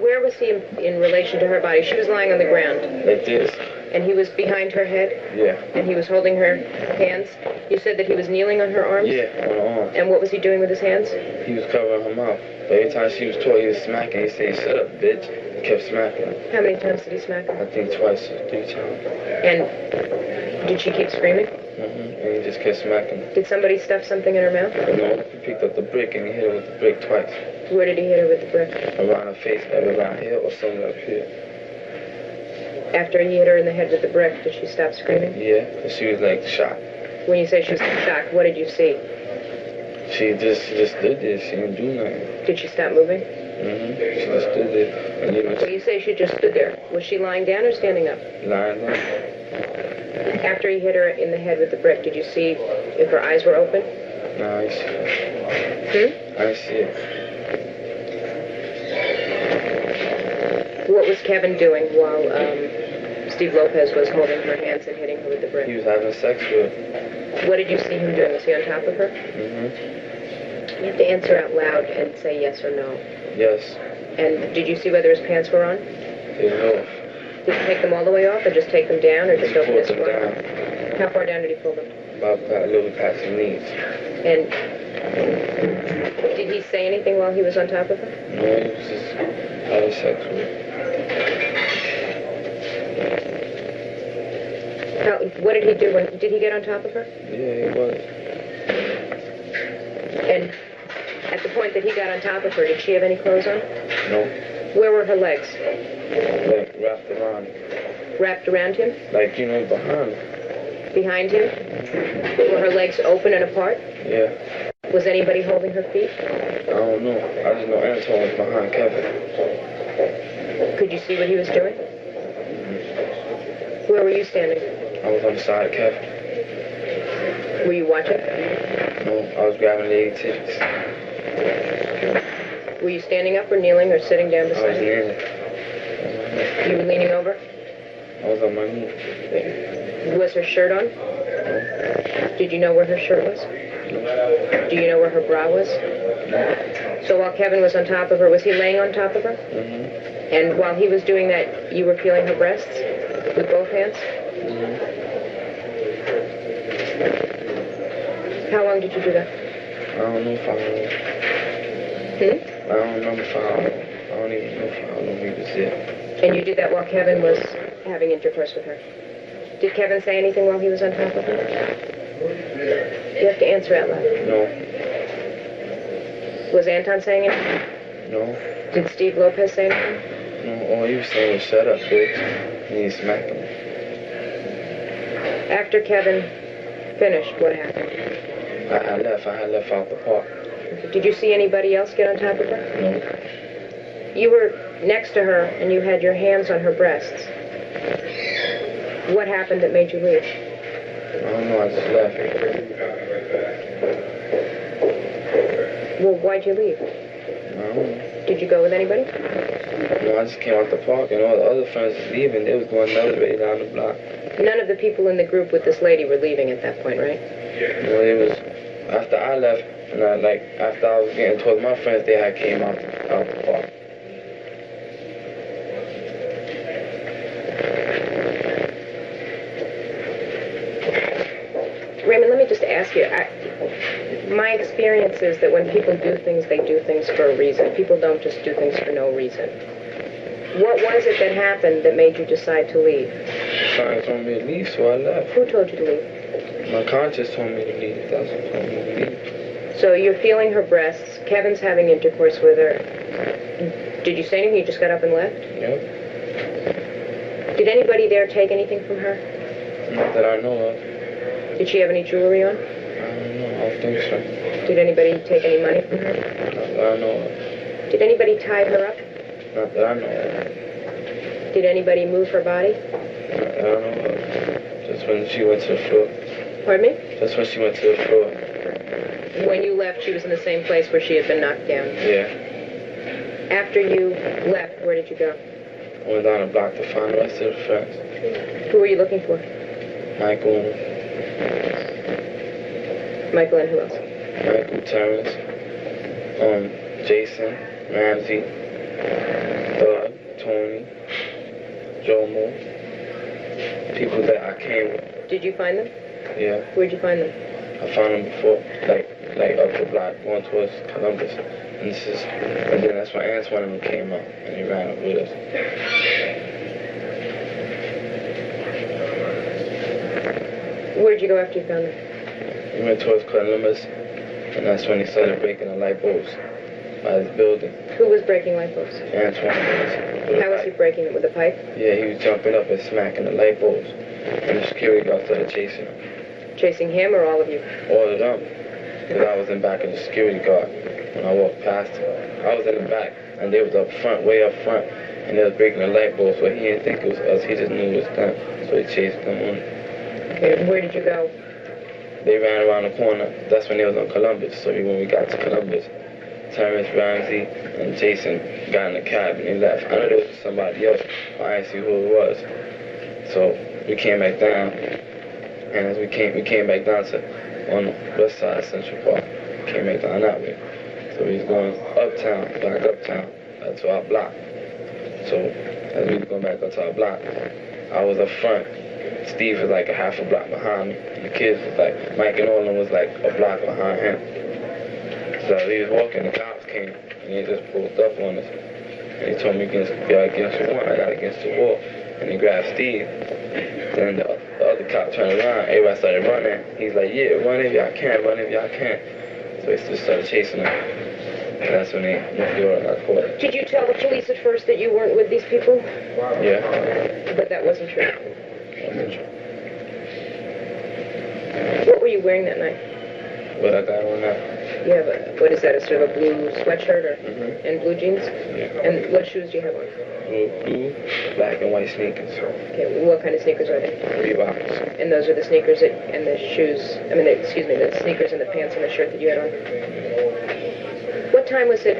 Where was he in relation to her body? She was lying on the ground, Like this. and he was behind her head, Yeah. and he was holding her hands. You said that he was kneeling on her arms? Yeah, on her arm. And what was he doing with his hands? He was covering her mouth. But every time she was taught, he was smacking. He said, shut up, bitch. He kept smacking her. How many times did he smack her? I think twice or 3 times. And did she keep screaming? And he just kept smacking her. Did somebody stuff something in her mouth? You know, he picked up the brick and he hit her with the brick twice. Where did he hit her with the brick? Around her face, either around here or somewhere up here. After he hit her in the head with the brick, did she stop screaming? Yeah, 'cause she was like shocked. When you say she was shocked, what did you see? She just stood there. She didn't do nothing. Did she stop moving? She just stood there. And you know, Well, you say she just stood there. Was she lying down or standing up? lying down. After he hit her in the head with the brick, did you see if her eyes were open? Nah, I see it. I see it. What was Kevin doing while Steve Lopez was holding her hands and hitting her with the He brick? was having sex with her. What did you see him doing? Was he on top of her? You have to answer out loud and say yes or no. Yes. And did you see whether his pants were on? They was off. Did he take them all the way off or just take them down or just He open pulled his them one? down. How far down did he pull them? About a little past his knees. And did he say anything while he was on top of her? No, he was just having sex with her. What did he do when, did he get on top of her? Yeah, he was. And at the point that he got on top of her, did she have any clothes on? No. Where were her legs? Like wrapped around. Wrapped around him? Like, you know, behind. Behind him? Were her legs open and apart? Yeah. Was anybody holding her feet? I don't know. I just know Anton was behind Kevin. Could you see what he was doing? Where were you standing? I was on the side of Kevin. Were you watching? No, I was grabbing lady titties. Were you standing up or kneeling or sitting down I was beside him? kneeling. You were leaning over? I was on my knees. Was her shirt on? No. Did you know where her shirt was? Do you know where her bra was? So while Kevin was on top of her, was he laying on top of her? Mm-hmm. And while he was doing that, you were feeling her breasts with both hands? Mm-hmm. How long did you do that? I don't know if I know. I don't know if I know. I don't even know if I know if he was there. And you did that while Kevin was having intercourse with her? Did Kevin say anything while he was on top of her? You have to answer out loud. No. Was Anton saying it? No. Did Steve Lopez say anything? No. All he was saying was, shut up, bitch. And he smacked him. After Kevin finished, what happened? I had left out the park. Did you see anybody else get on top of her? No. You were next to her and you had your hands on her breasts. What happened that made you leave? I don't know, I just left. Well, why'd you leave? I don't know. Did you go with anybody? No, I just came out the park and all the other friends was leaving. They was going another way down the block. None of the people in the group with this lady were leaving at that point, right? Well, it was after I left, and after I was getting told my friends, they had came out the park. Raymond, let me just ask you. My experience is that when people do things, they do things for a reason. People don't just do things for no reason. What was it that happened that made you decide to leave? Science told me to leave, so I left. Who told you to leave? My conscience told me to leave. That's what told me to leave. So you're feeling her breasts. Kevin's having intercourse with her. Did you say anything? You just got up and left? Yep. Did anybody there take anything from her? Not that I know of. Did she have any jewelry on? I don't know. I don't think so. Did anybody take any money from her? Not that I know of. Did anybody tie her up? Not that I know of. Did anybody move her body? Not that I know of. Just when she went to the floor. Pardon me? Just when she went to the floor. When you left, she was in the same place where she had been knocked down. Yeah. After you left, where did you go? I went down the block to find the rest of the friends. Who were you looking for? Michael, Michael and who else? Michael Terrence, Jason, Ramsey, Doug, Tony, Jomo. People that I came with. Did you find them? Yeah. Where'd you find them? I found them before, like up the block, going towards Columbus. And then that's when Antoine came up and he ran up with us. Where'd you go after you found them? We went towards Columbus, and that's when he started breaking the light bulbs by his building. Who was breaking light bulbs? Antoine was. How was he breaking them? With a pipe? Yeah, he was jumping up and smacking the light bulbs. And the security guard started chasing him. Chasing him or all of you? All of them. Because I was in back of the security guard when I walked past him. I was in the back, and they was up front, way up front, and they was breaking the light bulbs, but he didn't think it was us. He just knew it was them. So he chased them on. Okay, where did you go? They ran around the corner. That's when they was on Columbus. So when we got to Columbus, Terrence, Ramsey, and Jason got in the cab and they left. I know there was somebody else, but I didn't see who it was. So we came back down, and as we came back down to on the west side of Central Park. We came back down that way. So we was going uptown, back uptown, to our block. So as we was going back up to our block, I was up front. Steve was like a half a block behind me. And the kids was like, Mike and all of them was like a block behind him. So as he was walking, the cops came and they just pulled up on us. And he told me against the wall. I got against the wall. And he grabbed Steve. Then the other cop turned around. Everybody started running. He's like, yeah, run if y'all can, run if y'all can. So he just started chasing them. And that's when they got caught. Did you tell the police at first that you weren't with these people? Yeah. But that wasn't true. Wasn't true. What were you wearing that night? What I got on now? You have what is that, a sort of a blue sweatshirt and blue jeans? Yeah. And what shoes do you have on? Blue, black and white sneakers. Okay, what kind of sneakers are they? Reeboks. And those are the sneakers and the shoes, the sneakers and the pants and the shirt that you had on? What time was it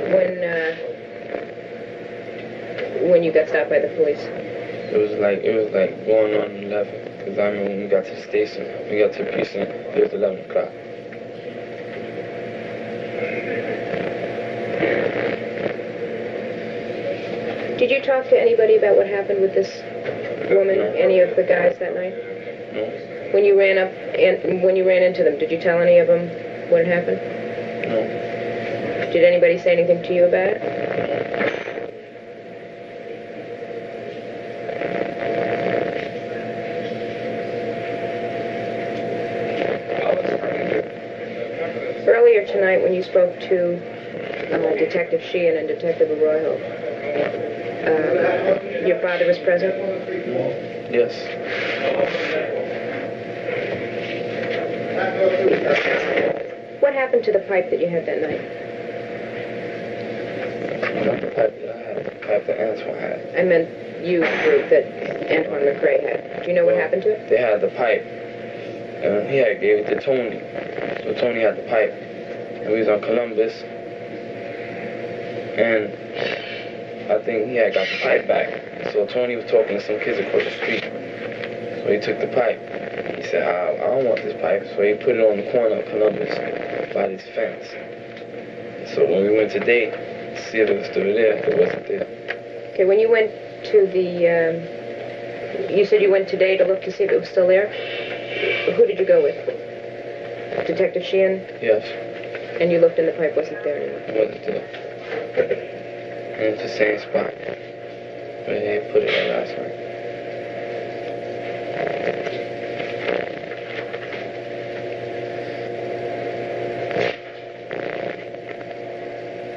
when you got stopped by the police? It was like going on 11. Because I remember when we got to the station, we got to the precinct, it was 11 o'clock. Did you talk to anybody about what happened with this woman, No. any of the guys that night? No? When you ran up and when you ran into them, did you tell any of them what had happened? No. Did anybody say anything to you about it? Earlier tonight, when you spoke to Detective Sheehan and Detective Arroyo, your father was present? Yes. What happened to the pipe that you had that night? Not the pipe that I had, the pipe that Antoine had. I meant you group that Antoine McRae had. Do you know what happened to it? They had the pipe. And he had gave it to Tony. So Tony had the pipe. And we was on Columbus. And I think he had got the pipe back. So Tony was talking to some kids across the street. So he took the pipe. He said, I don't want this pipe. So he put it on the corner of Columbus by this fence. So when we went today to see if it was still there, it wasn't there. Okay, when you went to the, you said you went today to look to see if it was still there? Who did you go with? Detective Sheehan? Yes, And you looked and the pipe wasn't there anymore? it wasn't there. And it's the same spot. But they put it there last night.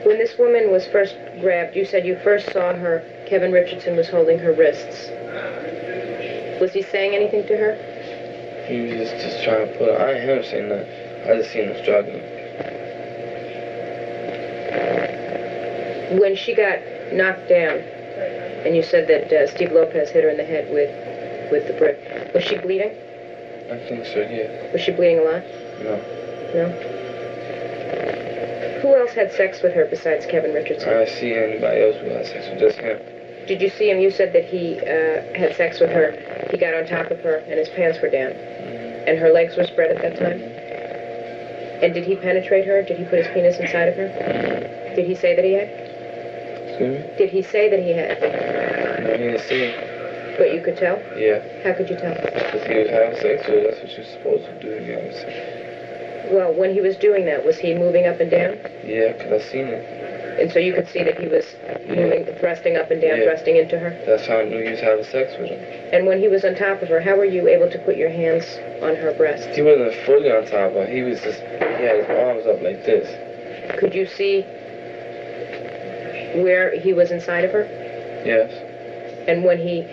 When this woman was first grabbed, you said you first saw her, Kevin Richardson was holding her wrists. Was he saying anything to her? He was just trying to put her. I ain't hear him say nothing. I just seen him struggling. When she got knocked down, and you said that Steve Lopez hit her in the head with the brick, was she bleeding? I think so, yeah. Was she bleeding a lot? No. No? Who else had sex with her besides Kevin Richardson? I didn't see anybody else who had sex with just him. Did you see him? You said that he had sex with her. He got on top of her, and his pants were down. And her legs were spread at that time? And did he penetrate her? Did he put his penis inside of her? Did he say that he had? Excuse me? Did he say that he had? No, he didn't see him. But you could tell? Yeah. How could you tell? Because he was having sex with her. That's what you're supposed to do, you know what I'm saying? Well, when he was doing that, was he moving up and down? Yeah, because I seen it. And so you could see that he was moving, thrusting up and down, Yeah. thrusting into her? That's how I knew he was having sex with her. And when he was on top of her, how were you able to put your hands on her breasts? He wasn't fully on top of her. He was just, he had his arms up like this. Could you see where he was inside of her? Yes. And when he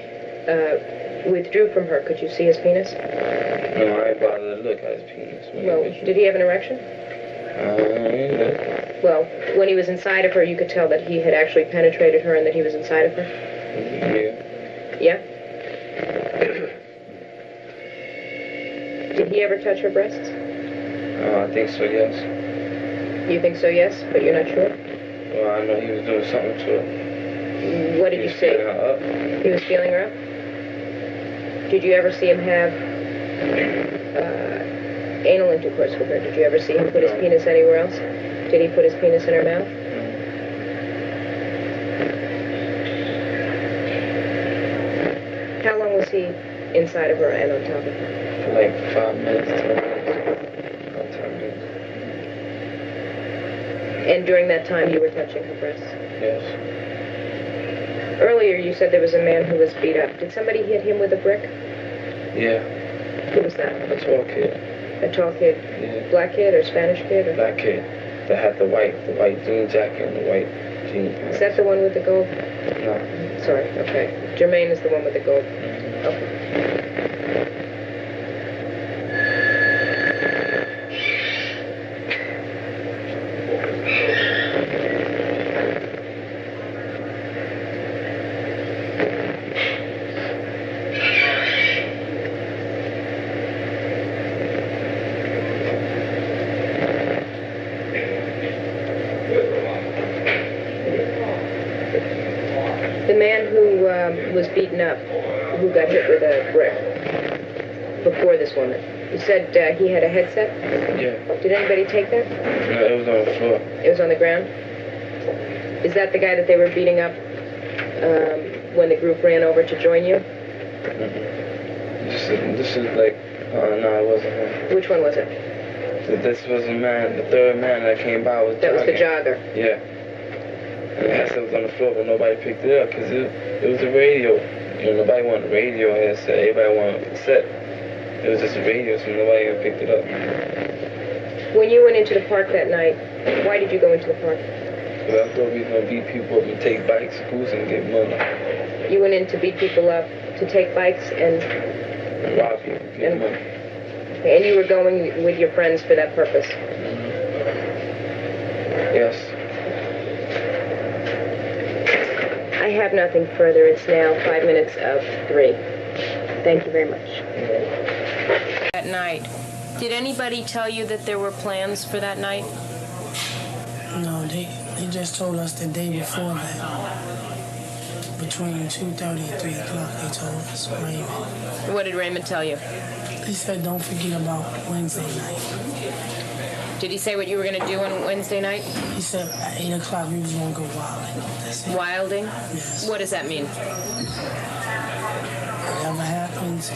withdrew from her, could you see his penis? No, I ain't bothered to look at his penis. Well, did he have an erection? Yeah. Well, when he was inside of her, you could tell that he had actually penetrated her and that he was inside of her? Yeah. Yeah? Did he ever touch her breasts? I think so, yes. You think so, yes, but you're not sure? Well, I know he was doing something to her. What did He you was see? feeling her up. He was feeling her up? Did you ever see him have anal intercourse with her? Did you ever see him put his No. penis anywhere else? Did he put his penis in her mouth? How long was he inside of her and on top of her? For like 5 minutes, 10 minutes. About 10 minutes. And during that time, you were touching her breasts? Yes. Earlier, you said there was a man who was beat up. Did somebody hit him with a brick? Yeah. Who was that? A tall kid. A tall kid? Yeah. Black kid or Spanish kid? Or... Black kid. That had the white jean jacket and the white jean pants. Is that the one with the gold? No. Sorry, okay. Jermaine is the one with the gold. Mhm. Okay. The man who was beaten beaten up who got hit with a brick before this woman? You said he had a headset? Yeah. Did anybody take that? No, it was on the floor. It was on the ground? Is that the guy that they were beating up when the group ran over to join you? This is like, no, it wasn't him. Which one was it? This was the man, the third man that came by was That was the jogging. jogger. Yeah. And the headset was on the floor, but nobody picked it up because it was a radio. You know, nobody wanted a radio headset. Everybody wanted a cassette. It was just a radio, so nobody even picked it up. When you went into the park that night, why did you go into the park? Because I thought we was going to beat people up and take bikes, cruise, and get money. You went in to beat people up, to take bikes, and Rob people, get money. and you were going with your friends for that purpose. Yes. I have nothing further. It's now 5 minutes of 3. Thank you very much. That night, did anybody tell you that there were plans for that night? No, they just told us the day before that. Between 2:30 and 3 o'clock, they told us, Raymond. What did Raymond tell you? They said, don't forget about Wednesday night. Did he say what you were going to do on Wednesday night? He said at 8 o'clock we was going to go wilding. That's it. Wilding? Yes. What does that mean? Whatever happens,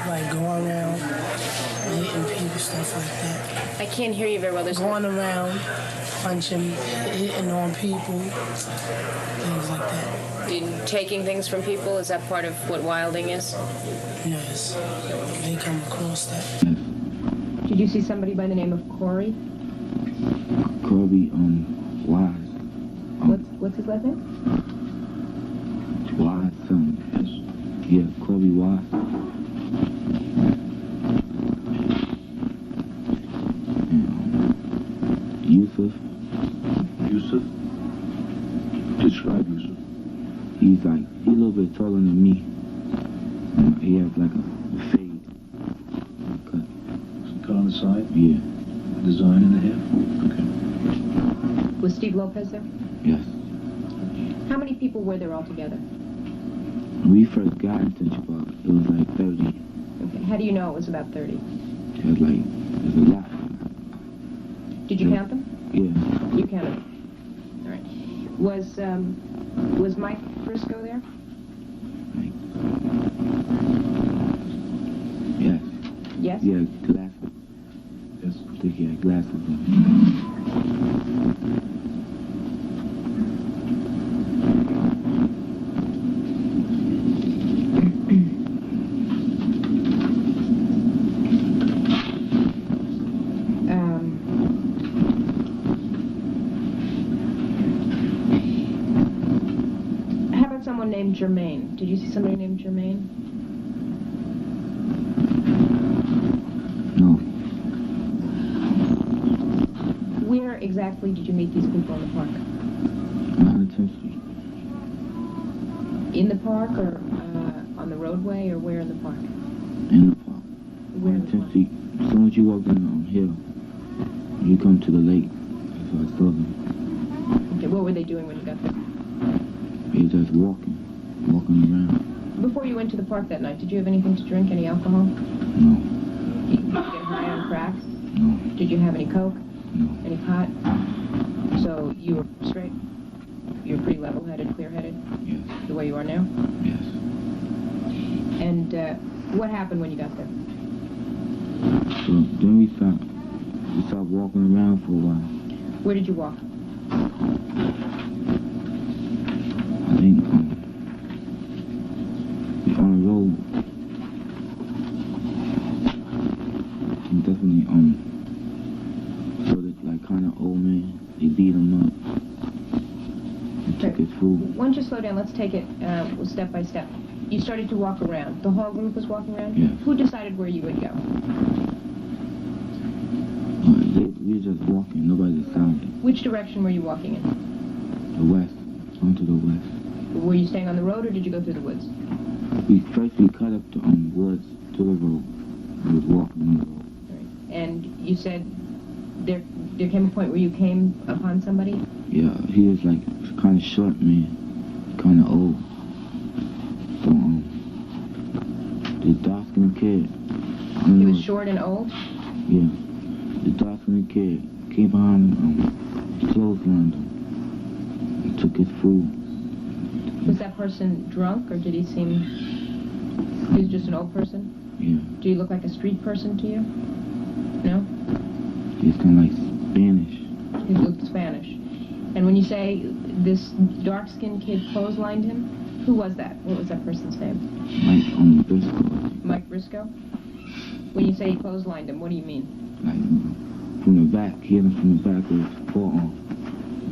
like going around, hitting people, stuff like that. I can't hear you very well. There's Going around, punching, hitting on people, things like that. taking things from people. Is that part of what wilding is? Yes, they come across that. Did you see somebody by the name of Corey? Corby, Wise. What's his last name? Wise, something. Yeah, Corby Wise. And, Yusuf. Yusuf? Describe Yusuf. He's a little bit taller than me. He has like a fade. Cut. Some cut on the side? Yeah. Design in the hair? Okay. Was Steve Lopez there? Yes. How many people were there altogether? When we first got into Chibok, it was like 30. Okay. How do you know it was about 30? It was like, there's a lot. Did you count them? Yeah. You counted them. All right. Was Mike Briscoe there? Like, yes. Yes? Yeah, glasses. Yes. I think he had glasses on. How about someone named Jermaine? Did you see somebody named Jermaine? No. Where exactly did you meet these people in the park? On 10th Street. In the park or on the roadway or where in the park? In the park. Where On in the 10th park? Street. As soon as you walk down the hill, you come to the lake. That's what I saw them. Okay, what were they doing when you got there? They just walking around. Before you went to the park that night, did you have anything to drink, any alcohol? No, Did you get high on crack? no, Did you have any coke? no. Any pot? So you were straight? You were pretty level-headed, clear-headed, Yes, the way you are now? yes. And what happened when you got there? So then we stopped walking around for a while. Where did you walk? I think on the road. And definitely so that like kind of old man, they beat him up and took his food. Why don't you slow down? Let's take it step by step. You started to walk around. The whole group was walking around? Yes. Who decided where you would go? We were just walking, nobody decided. Which direction were you walking in? The west, onto the west. Were you staying on the road or did you go through the woods? We cut up the woods to the road. We was walking on the road. All right. And you said there came a point where you came upon somebody? Yeah, he was like kind of short man, kind of old. So The dark-skinned kid. I don't He know. was short and old? Yeah. The dark-skinned kid came behind him, clotheslined him, and took his food. Was that person drunk, or did he seem... He was just an old person? Yeah. Do you look like a street person to you? No? He's kind of like Spanish. He looked Spanish. And when you say this dark-skinned kid clotheslined him, who was that? What was that person's name? Mike Briscoe. Mike Briscoe? When you say he clotheslined him, what do you mean? Like, from the back. He hit him from the back with his forearm.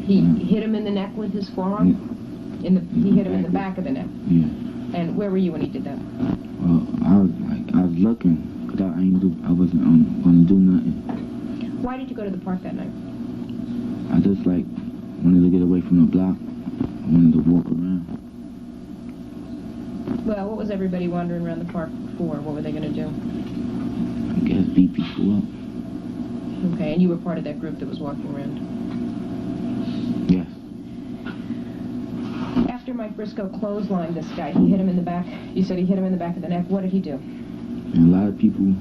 He hit him in the neck with his forearm? He hit him in the back of the neck. Yeah. And where were you when he did that? Well, I was looking, cause I wasn't gonna do nothing. Why did you go to the park that night? I just wanted to get away from the block. I wanted to walk around. Well, what was everybody wandering around the park for? What were they going to do? I guess beat people up. Okay, and you were part of that group that was walking around. Yes. After Mike Briscoe clotheslined this guy, he hit him in the back. You said he hit him in the back of the neck. What did he do? And a lot of people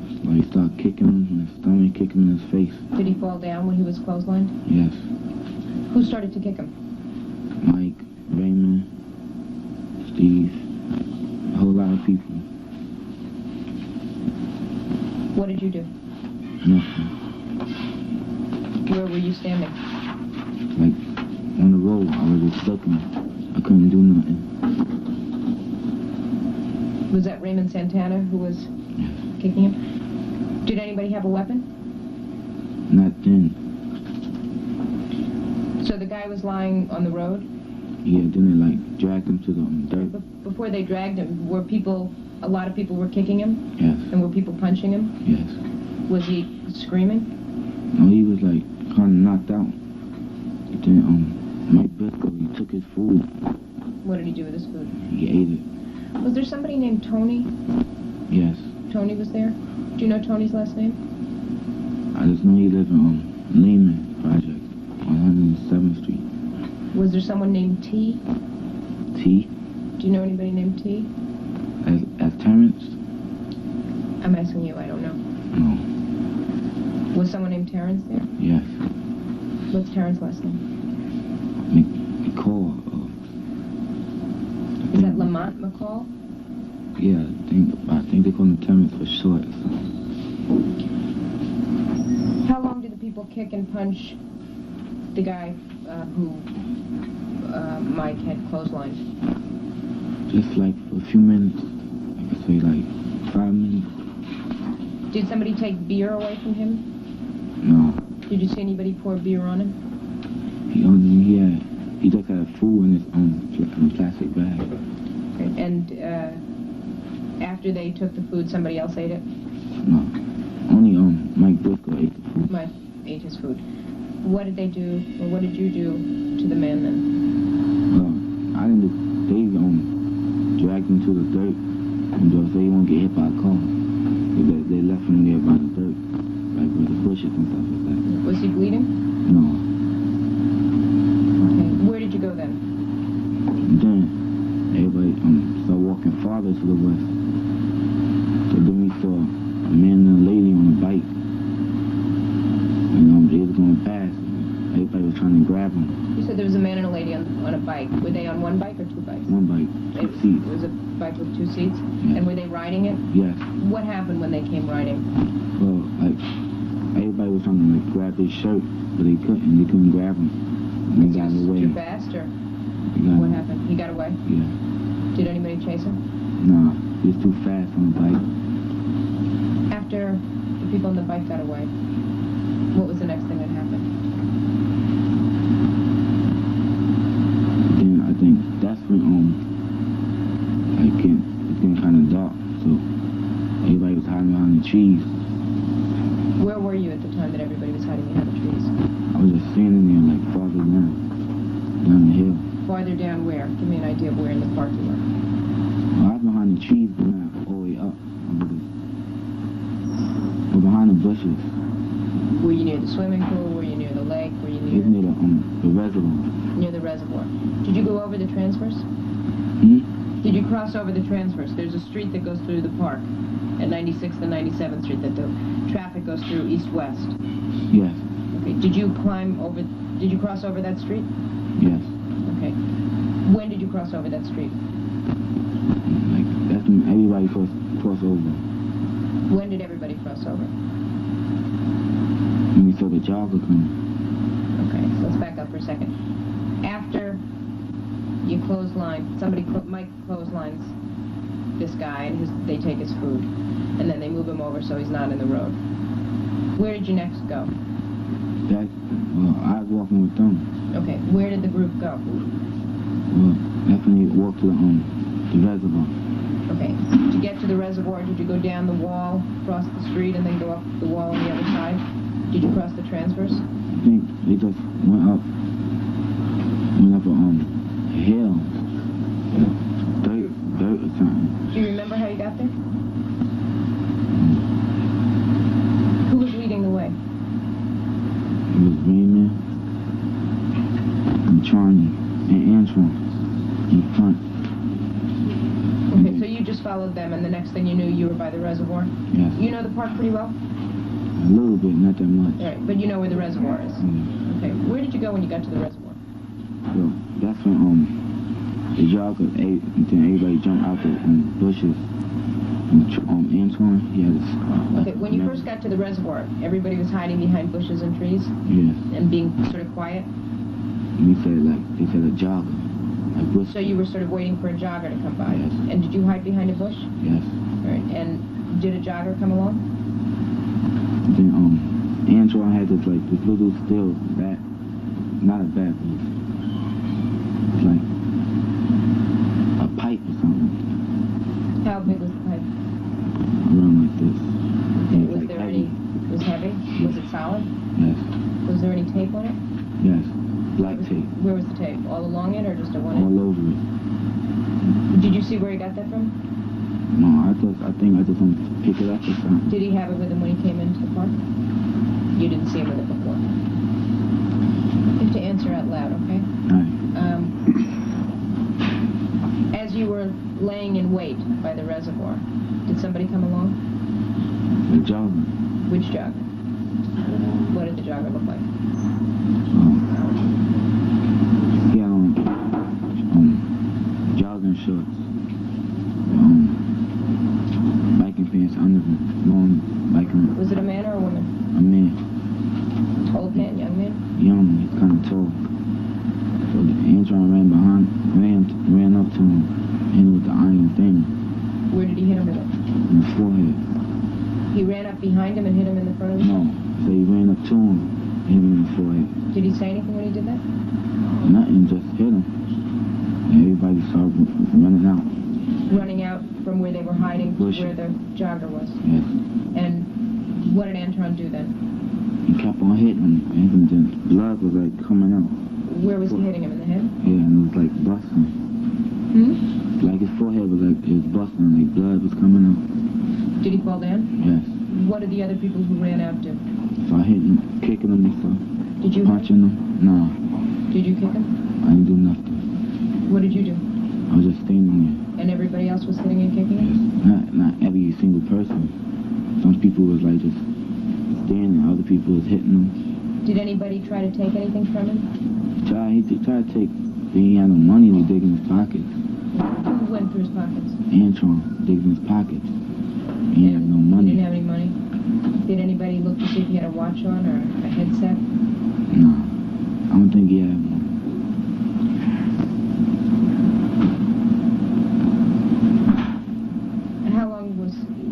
start kicking him in his stomach, kicking him in his face. Did he fall down when he was clotheslined? Yes. Who started to kick him? Mike, Raymond, Steve, a whole lot of people. What did you do? Nothing. Where were you standing? On the road, I was just looking. I couldn't do nothing. Was that Raymond Santana who was Yes. kicking him? Did anybody have a weapon? Not then. So the guy was lying on the road? Yeah, then they dragged him to the dirt. Before they dragged him, a lot of people were kicking him? Yes. And were people punching him? Yes. Was he screaming? No, he was kind of knocked out. Then Mike Briscoe, he took his food. What did he do with his food? He ate it. Was there somebody named Tony? Yes. Tony was there? Do you know Tony's last name? I just know he lived in Lehman Project on 107th Street. Was there someone named T? T? Do you know anybody named T? As Terrence? I'm asking you, I don't know. No. Was someone named Terrence there? Yes. What's Terrence's last name? McCall. Is that Lamont McCall? Yeah, I think they call him Terrence for short. So. How long did the people kick and punch the guy who Mike had clotheslined? Just for a few minutes. I could say 5 minutes. Did somebody take beer away from him? No. Did you see anybody pour beer on him? He just had food in his plastic bag. Okay. And after they took the food, somebody else ate it? No. Only Mike Briscoe ate the food. Mike ate his food. What did they do, or what did you do to the man then? Well, I didn't do. They dragged him to the dirt and just say he won't get hit by a car. They left him there by the dirt, where the bushes and stuff like that. Was he bleeding? No. Okay. Where did you go then? Then everybody started walking farther to the west. So then we saw a man and a lady on a bike. And they was going past. Everybody was trying to grab them. You said there was a man and a lady on a bike. Were they on one bike or two bikes? One bike, two It seats. was a bike with two seats? Yeah. And were they riding it? Yes. What happened when they came riding? Well, everybody was trying to grab his shirt, but they couldn't. They couldn't grab him. And they got away. Too fast, or They got what happened? He got away? Yeah. Did anybody chase him? Nah, he was too fast on the bike. After the people on the bike got away, what was the next thing that happened? Then I think that's when it's getting kind of dark, so everybody was hiding behind the trees. Where were you at the time that everybody was hiding behind the trees? I was just standing there farther down the hill. Farther down where? Give me an idea of where in the park you were. Well, I was behind the trees, but not all the way up. I was behind the bushes. Were you near the swimming pool? Were you near the lake? Were you It was near near the reservoir. the reservoir? Did you go over the transfers? Hmm? Did you cross cross over the transverse, there's a street that goes through the park at 96th and 97th Street that the traffic goes through east-west. Yes. Okay. Did you cross over that street? Yes. Okay. When did you cross over that street? Like, that's when everybody first crossed over. When did everybody cross over? When we saw the jogger come. Okay, so let's back up for a second. After you clothesline, Mike clotheslines this guy and they take his food. And then they move him over so he's not in the road. Where did you next go? Well, I was walking with them. Okay, where did the group go? Well, that's when you walked to the reservoir. Okay, to get to the reservoir, did you go down the wall, cross the street, and then go up the wall on the other side? Did you cross the transverse? I think they just went up a hill, dirt or something. Do you remember how you got there? Who was leading the way? It was Raymond and Charlie and Antoine in front. Okay, so you just followed them, and the next thing you knew, you were by the reservoir? Yes. You know the park pretty well? A little bit, not that much. All right, but you know where the reservoir is? Yeah. Okay, where did you go when you got to the reservoir? So that's when the jogger ate, and then everybody jumped out the bushes. And Antoine, he had his... Okay, when you first got to the reservoir, everybody was hiding behind bushes and trees? Yes. And being sort of quiet? And they said a jogger. Like bush. So you were sort of waiting for a jogger to come by? Yes. And did you hide behind a bush? Yes. All right, and did a jogger come along? Then Antoine had this little steel bat, not a bat, but it's like a pipe or something. How big was the pipe? Around like this. Okay, And was it's there like any, it was heavy? Was it solid? Yes. Was there any tape on it? Yes. Black tape. Where was the tape? All along it or just a one All end? over it. Did you see where he got that from? No, I think I just want to pick it up or something. Did he have it with him when he came into the park? You didn't see him with it before. You have to answer out loud, okay? Alright. As you were laying in wait by the reservoir, did somebody come along? The jogger. Which jogger? What did the jogger look like? He had on jogging shorts. Biking pants under them. Long biking. Was it a man or a woman? A man. Old man, young man? Young, he's kind of tall. So Antoine ran up to him, hit him with the iron thing Where did he hit him with it? in the forehead. He ran up behind him and hit him in the front of his No, so he ran up to him, hit him in the forehead. Did he say anything when he did that? Nothing, just hit him. And everybody started running out. Running out from where they were hiding to Bush. where the jogger was. Yes. And what did Antoine do then? He kept on hitting him, and then blood was like coming out. Where was he hitting him? In the head? Yeah, and it was like busting. Like his forehead was like, it was busting, like blood was coming out. Did he fall down? Yes. What did the other people who ran out do? So I hit him, kicking him and stuff. Did you Punching him. No, Did you kick him? I didn't do nothing. What did you do? I was just standing there. And everybody else was hitting and kicking him? Yes. Not every single person. Some people was like just standing, other people was hitting them. Did anybody try to take anything from him? He tried to take, but he had no money to dig in his pockets. Who went through his pockets? Antoine digged in his pockets. He had no He money. didn't have any money? Did anybody look to see if he had a watch on or a headset? No, I don't think he had one. And how long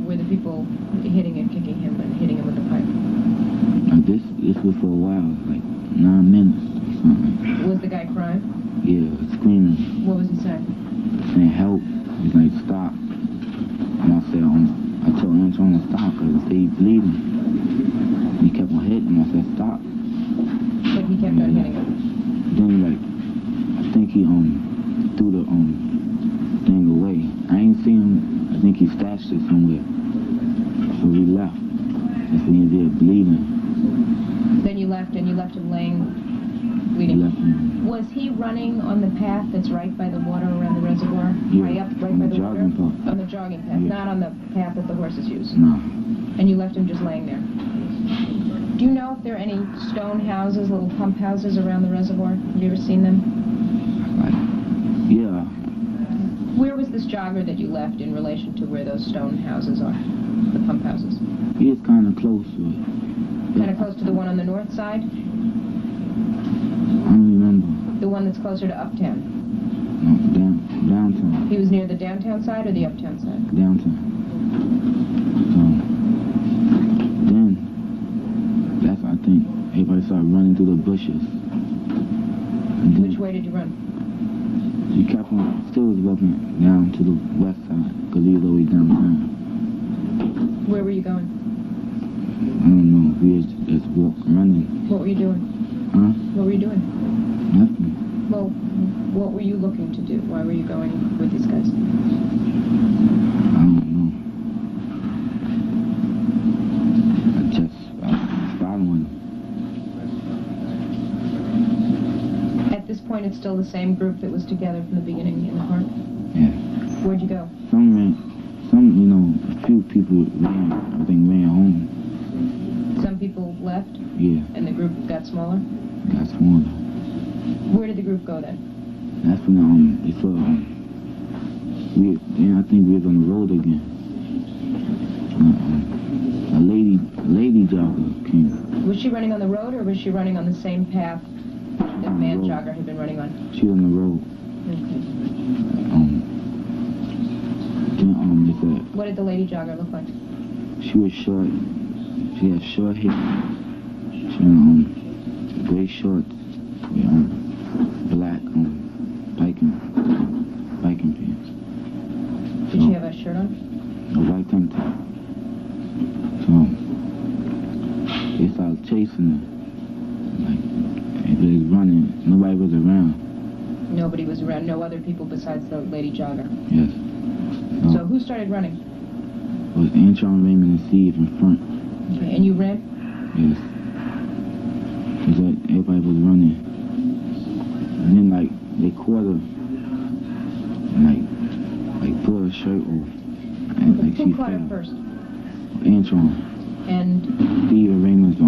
were the people hitting and kicking him and hitting him with the pipe? Like this was for a while, like 9 minutes or something. Was the guy crying? Yeah, screaming, What was he saying? saying help. He's like, stop. And I said, I told Antoine to stop because he's bleeding. He kept on hitting him. I said, stop. But he kept on hitting him. Then like, I think he threw the thing away. I ain't seen him. I think he stashed it somewhere. So we left. That's when he was there bleeding. Then you left and you left him laying leading. left him. Was he running on the path that's right by the water around the reservoir? Yeah, Right up, right on by the the water? jogging path. On the jogging path, Yeah. not on the path that the horses use. No. And you left him just laying there. Do you know if there are any stone houses, little pump houses around the reservoir? Have you ever seen them? Like, yeah. Where was this jogger that you left in relation to where those stone houses are? The pump houses? He was kind of close to it. Kind of close to the one on the north side? I don't remember. The one that's closer to uptown? No, downtown. He was near the downtown side or the uptown side? Downtown. So, then, that's, I think, everybody started running through the bushes. And then Which way did you run? he kept on, still was walking down to the west side, because he was always downtown. Where were you going? I don't know, we just walking, running. What were you doing? Huh? What were you doing? Nothing. Well, what were you looking to do? Why were you going with these guys? I don't know. I following. At this point, it's still the same group that was together from the beginning in the park? Yeah. Where'd you go? Some, you know, a few people ran, I think ran home. Some people left, Yeah, and the group got smaller? got smaller. Where did the group go then? That's when they saw then I think we was on the road again. A lady jogger came. Was she running on the road, or was she running on the same path that man road. jogger had been running on? She was on the road. Okay. Then they said What did the lady jogger look like? she was short. She had short hair. She had gray shorts with black biking pants. Did she have a shirt on? A white tank top. So they started chasing her. Like they was running. Nobody was around. Nobody was around, no other people besides the lady jogger. Yes. So who started running? It was Antron, Raymond, and Steve in front. Okay, and you ran? Yes. Cause like everybody was running. And then like they caught her and like pulled her shirt off. And like Who she caught her fell. first? Antron. And Steve and Raymond's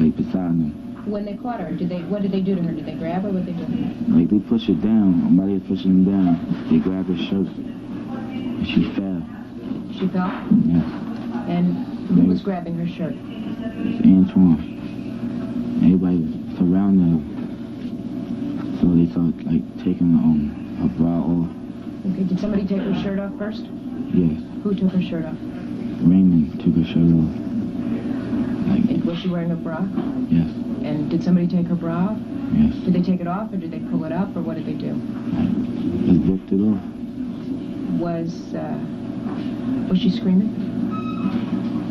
like beside them. when they caught her, what did they do to her? Did they grab her? What did they do? Like they pushed her down. Somebody was pushing her down. They grabbed her shirt. And she fell. She fell? Yes. And who was grabbing her shirt? It's Antron. Everybody surrounded her. So they started like taking her bra off. Okay, did somebody take her shirt off first? Yes. Who took her shirt off? Raymond took her shirt off. Like, And was she wearing a bra? yes, And did somebody take her bra off? yes. Did they take it off, or did they pull it up, or what did they do? Just ripped it off. Was she screaming?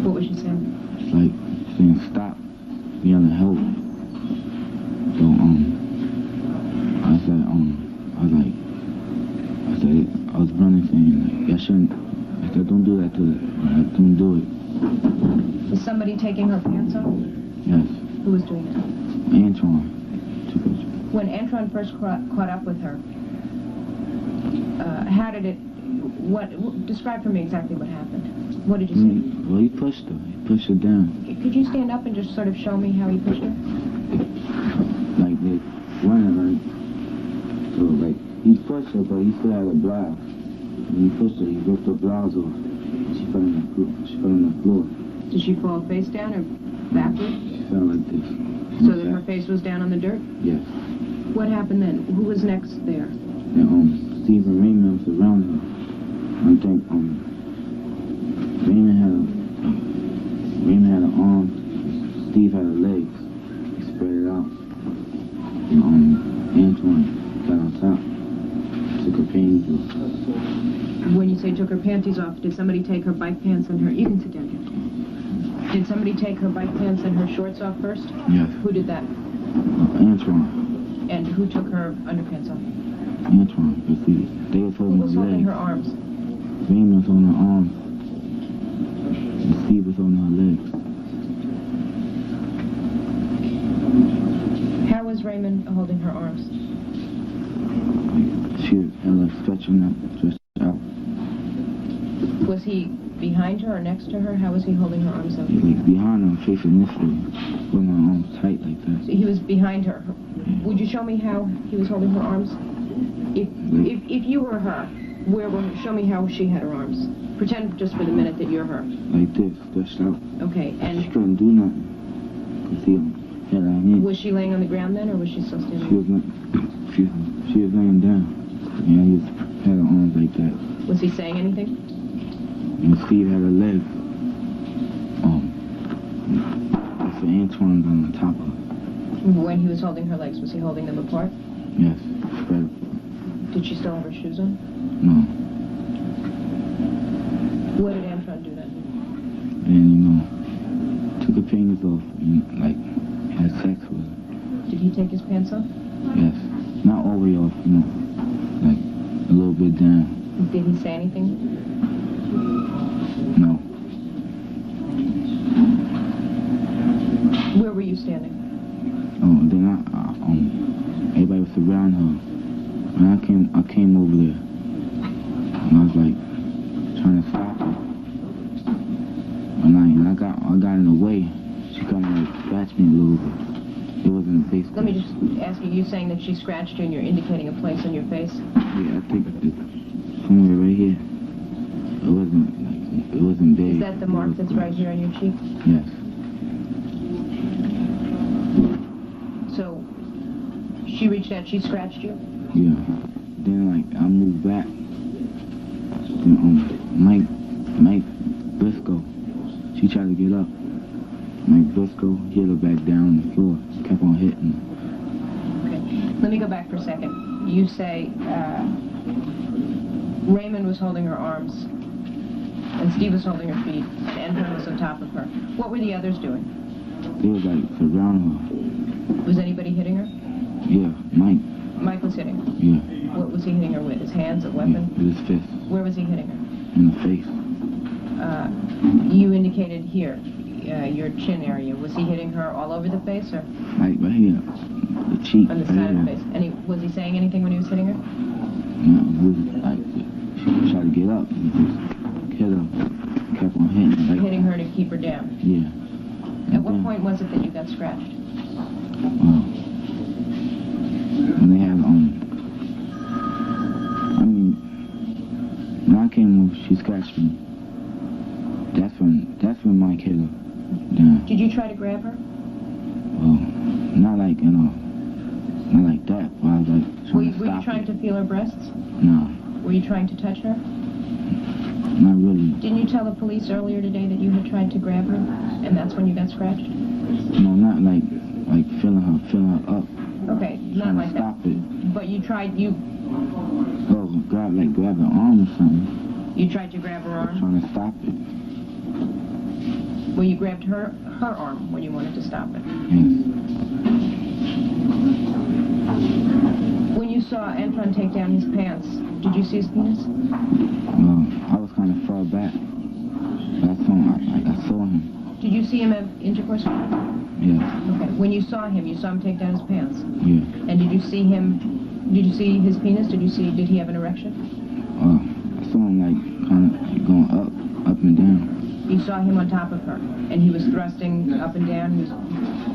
What was she saying? It's like saying stop, yelling help. So I was running saying like, I shouldn't. I said don't do that to her. I don't do it. Was somebody taking her pants off? Yes. Who was doing that? Antron took her. When Antron first caught up with her, how did it? Describe for me exactly what happened. What did you say? Well, he pushed her. He pushed her down. Could you stand up and just sort of show me how he pushed her? Like they running right. So like he pushed her, but he still had a blouse. When he pushed her, he ripped her blouse off. She fell on the floor. Did she fall face down or backward? She fell like this. So that her face was down on the dirt? Yes. What happened then? Who was next there? And Steve and Raymond was around her. I think Raymond had an arm, Steve had a legs. He spread it out. And Antwan got on top. Took her panties off. When you say took her panties off, did somebody take her bike pants and her... You can sit down here. Did somebody take her bike pants and her shorts off first? Yes. Who did that? Antwan. And who took her underpants off? Antwan. But see, they was Who holding was her holding legs. her arms? Raymond was on her arms. And Steve was on her legs. How was Raymond holding her arms? She was hella stretching out. Was he behind her or next to her? How was he holding her arms up? Like behind her, facing this way, with my arms tight like that. So he was behind her. Would you show me how he was holding her arms? If you were her, show me how she had her arms. Pretend just for the minute that you're her. Like this, stretched out. Okay, She and couldn't do nothing. Cause he had her hand. was she laying on the ground then, or was she still She standing? was she was laying down. Yeah, he had her arms like that. Was he saying anything? And Steve had her legs. So Antoine was on top of her. When he was holding her legs, was he holding them apart? Yes, spread. Did she still have her shoes on? No. What did Antoine do then? And took her panties off and like had sex with her. Did he take his pants off? Yes. Not all the way off, like a little bit down. Did he say anything? No. Where were you standing? Then everybody was around her. When I came over there, and I was like trying to stop her. And I got in the way. She kind of like scratched me a little bit. It wasn't a face. Let me just ask you, you're saying that she scratched you and you're indicating a place on your face? Yeah, I think it's somewhere right here. It wasn't big. Is that the mark that's right here on your cheek? Yes. So, she reached out, she scratched you? Yeah. Then I moved back. Then Mike Briscoe, she tried to get up. Mike Briscoe hit her back down on the floor. Kept on hitting her. Okay. Let me go back for a second. You say Raymond was holding her arms, and Steve was holding her feet, and Antoine was on top of her. What were the others doing? They was like around her. Was anybody hitting her? Yeah, Mike. Mike was hitting her. Yeah. What was he hitting her with? His hands, a Yeah, weapon? with his fist Where was he hitting her? in the face. You indicated here, your chin area. Was he hitting her all over the face or Like right here, the cheek. on the right side of the here. face? And was he saying anything when he was hitting her? No, it was like she tried to get up. And just hit her. Kept on hitting. Like, Hitting her to keep her down. Yeah. At what point was it that you got scratched? When they had when I came over, she scratched me. That's when Mike hit her down. Did you try to grab her? Not like not like that. But I was like Were trying you to stop trying it. to feel her breasts? No, Were you trying to touch her? not really. Didn't you tell the police earlier today that you had tried to grab her, and that's when you got scratched? No, not like feeling her up. Okay, not Trying like to that. stop it. But you tried Grab her arm or something. you tried to grab her arm? Trying to stop it. Well, you grabbed her arm when you wanted to stop it. Yes. When you saw Antoine take down his pants, did you see his penis? I was kind of far back. But I saw him. Did you see him have intercourse with him? Yes. Okay. When you saw him take down his pants. Yeah. And did you see his penis? Did he have an erection? I saw him like kind of going up and down. You saw him on top of her, and he was thrusting up and down, he was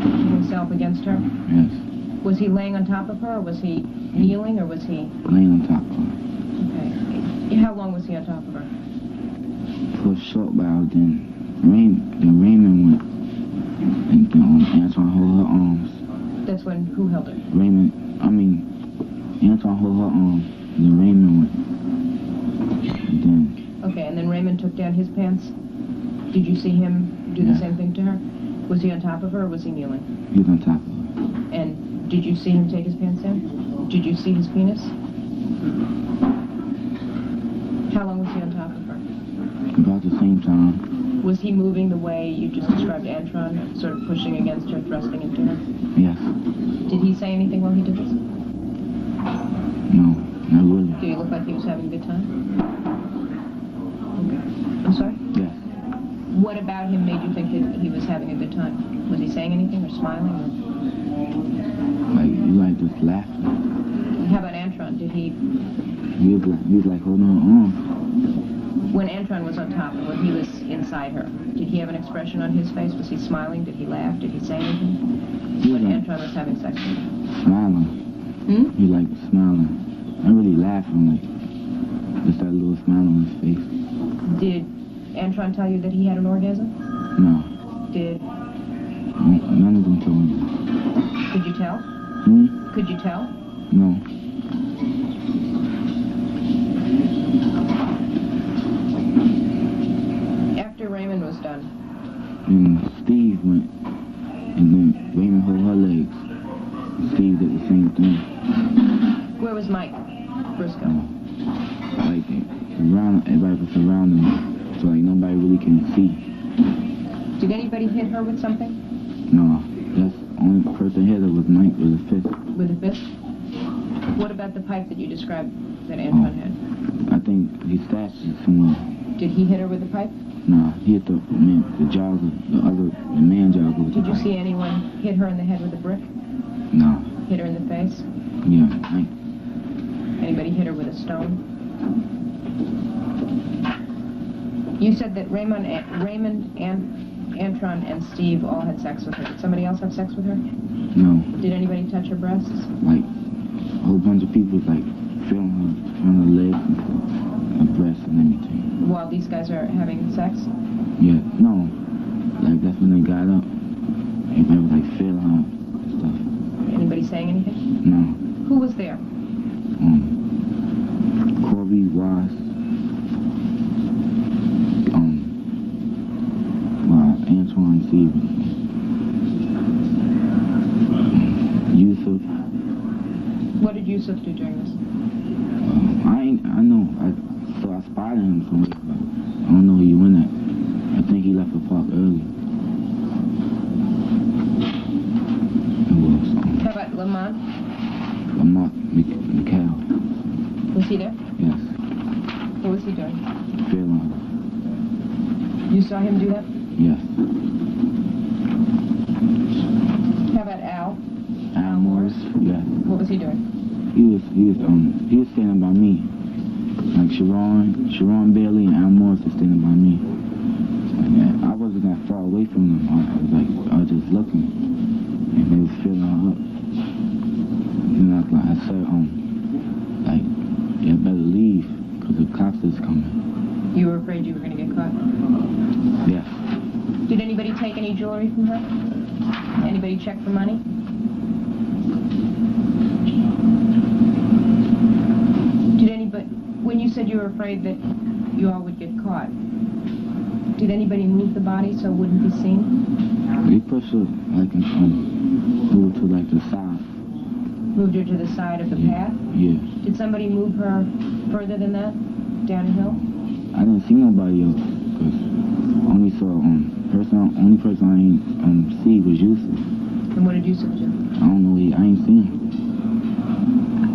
pushing himself against her? Yes. Was he laying on top of her, or was he kneeling, or was he... Laying on top of her. Okay. How long was he on top of her? For a short while, then Raymond went. And then Antoine held her arms. That's when, who held her? Antoine held her arms, and then Raymond went. And then, Okay, and then Raymond took down his pants. Did you see him do the Yeah. same thing to her? Was he on top of her, or was he kneeling? he was on top of her. And did you see him take his pants down? Did you see his penis? How long was he on top of her? About the same time. Was he moving the way you just described Antoine, sort of pushing against her, thrusting into her? Yes. Did he say anything while he did this? No, not really. Did he look like he was having a good time? Okay. I'm sorry? Yes. What about him made you think that he was having a good time? Was he saying anything or smiling? Like, you like just laughing. How about Antron? Did he, He was like holding her arm. when Antron was on top and when he was inside her, did he have an expression on his face? Was he smiling? Did he laugh? Did he say anything? He was When like Antron was having sex with her? smiling. Hmm? He like smiling. Not really laughing, like just that little smile on his face. Did Antron tell you that he had an orgasm? No, Did none of them told me. Could you tell? Hmm? Could you tell? No. After Raymond was done, And Steve went, and then Raymond held her legs. Steve did the same thing. where was Mike Briscoe? Like everybody was surrounding me, so like nobody really can see. Did anybody hit her with something? No, that's the only person hit her was Mike with a fist. With a fist? What about the pipe that you described that Antron had? I think he stashed it somewhere. Did he hit her with the pipe? No, he hit the man jogger, the man jogger with Did the you pipe. see anyone hit her in the head with a brick? No, Hit her in the face? yeah, Mike. Anybody hit her with a stone? You said that Raymond, Antron, and Steve all had sex with her. Did somebody else have sex with her? No, Did anybody touch her breasts? like a whole bunch of people was like feeling her legs and stuff, her breasts and everything. While these guys are having sex? Yeah, no, like that's when they got up. Everybody was like feeling her and stuff. Anybody saying anything? No, Who was there? Corby, Wise, Antoine, Stevens, Yusuf. What did Yusuf do during this? I know, I spotted him somewhere, but I don't know where he went at. I think he left the park early. It was, How about Lamont? Lamont McHale, Was he there? yes, What was he doing? feeling her, You saw him do that? yes. How about Al? Al Morris, yes. What was he doing? He was standing by me. Like Sharon Bailey and Al Morris was standing by me. And I wasn't that far away from them. I was just looking. And they was feeling her up. And I said, like, you better leave, because the cops is coming. You were afraid you were going to get caught? Yes. Did anybody take any jewelry from her? Anybody check for money? When you said you were afraid that you all would get caught, did anybody move the body so it wouldn't be seen? They pushed her, like, moved to, like, the side. Moved her to the side of the path? Yeah. Did somebody move her further than that? Down a hill? I didn't see nobody else, because only person I ain't see was Yusuf. And what did Yusuf do? I don't know, I ain't seen him.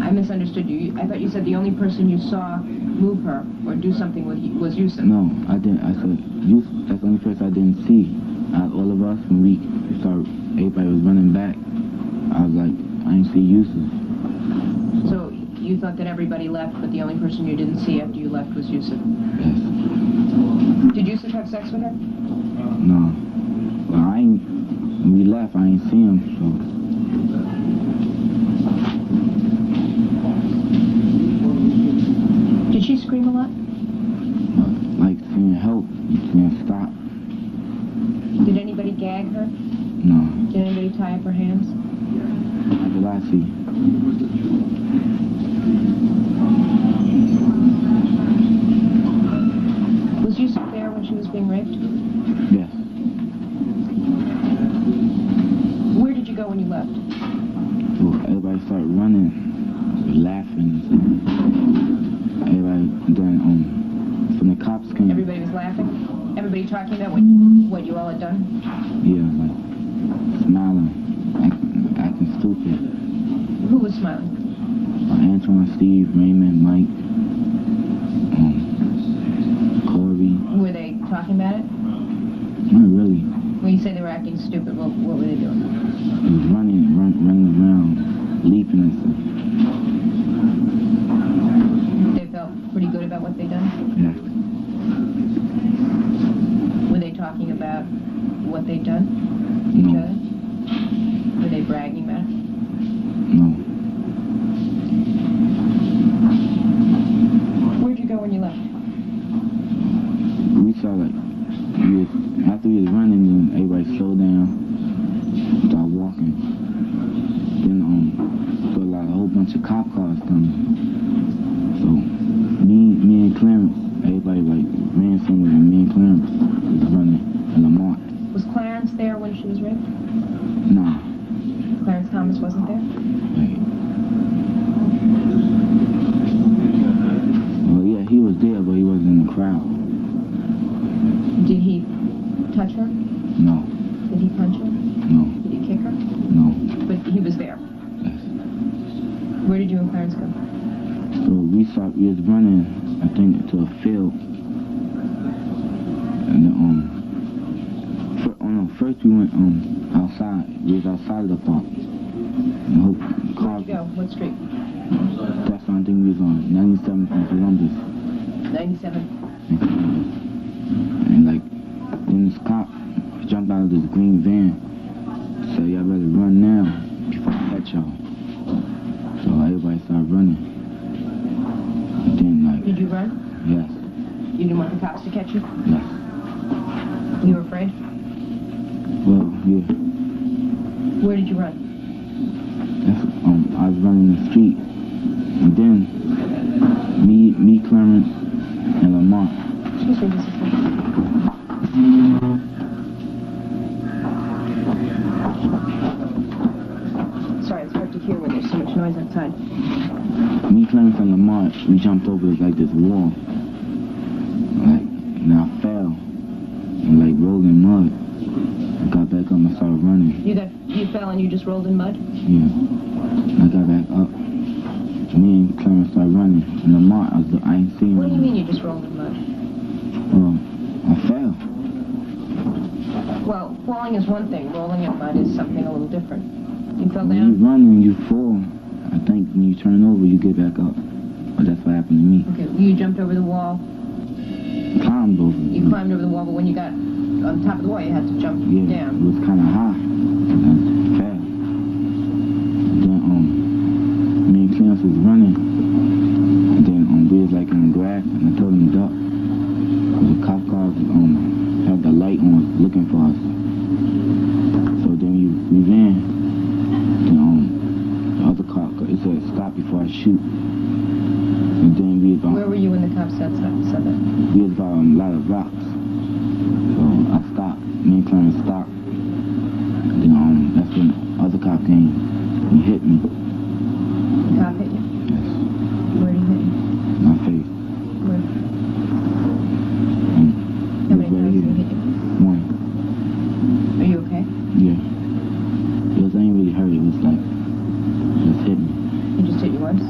I misunderstood you. I thought you said the only person you saw move her or do something with was Yusuf. No, I didn't. I said Yusuf. That's the only person I didn't see. Out of all of us, when everybody was running back, I was like, I didn't see Yusuf. So you thought that everybody left, but the only person you didn't see after you left was Yusuf. Yes. Did Yusuf have sex with her? No. Well, when we left, I ain't see him, so. Did she scream a lot? Like saying help, saying stop. Did anybody gag her? No. Did anybody tie up her hands? How did I see? Was Yusuf there when she was being raped? Yes. Where did you go when you left? So everybody started running, laughing. Everybody, then from the cops came. Everybody was laughing? Everybody talking about what you all had done? Yeah, like smiling, acting stupid. Who was smiling? Antoine, Steve, Raymond, Mike, Corby. Were they talking about it? Not really. When you say they were acting stupid, what were they doing? They was running around, leaping and stuff. They felt pretty good about what they done? Yeah. Were they talking about what they'd done to each No. other? Were they bragging about it? No. Where'd you go when you left? We saw like, after we was running, then everybody slowed down, started walking. Then saw like a whole bunch of cop cars coming. So me and Clarence, everybody like ran somewhere, and me and Clarence was running in Lamont. Was Clarence there when she was raped? Nah. Clarence Thomas wasn't there? Like, well, yeah, he was there, but he wasn't in the crowd. Did he touch her? No. Did he punch her? No. Did he kick her? No. But he was there. Yes. Where did you and Clarence go? So we was running, I think, to a field. And then, first we went outside. We was outside of the park. And the whole car. Where'd you go? What street? That's the only thing we was on. 97 from Columbus. 97. And like, then this cop jumped out of this green van. Said, y'all better run now before I catch y'all. So everybody started running. And then like. Did you run? Yes. You didn't want the cops to catch you? Yes. You were afraid? Well, yeah. Where did you run? That's, I was running the street. And then me, Clarence, and Lamont. Excuse me, just a second. Sorry, it's hard to hear when there's so much noise outside. Me, Clarence, and Lamont, we jumped over like this wall. Like, and I fell. And like rolled in mud. I got back up and started running. You fell and you just rolled in mud? Yeah. I got back up. Me and Clarence started running. And Lamont, I ain't seen him. What do you mean you just rolled in mud? Well, I fell. Well, falling is one thing. Rolling in mud is something a little different. You fell When you down? run and you fall, I think when you turn over, you get back up. But that's what happened to me. Okay, you jumped over the wall. Climbed over. You climbed over the wall, but when you got on top of the wall, you had to jump Yeah, down. it was kind of high. And I fell. Then, me and Clarence was running. And then, we was like in the grass, and I told him to duck. The cop cars, had the light on, looking for us. So then we ran. Then, the other cop, it said stop before I shoot. And then we about. Where were you when the cops said that? We was about a lot of rocks. So I stopped. Me and Clarence stopped. Then that's when the other cop came. He hit me. The cop hit you? Yes. Where did he hit you? My face. Where? How many times did he hit you? One. Are you okay? Yeah. It ain't really hurt. It was like just hit me. He just hit you once?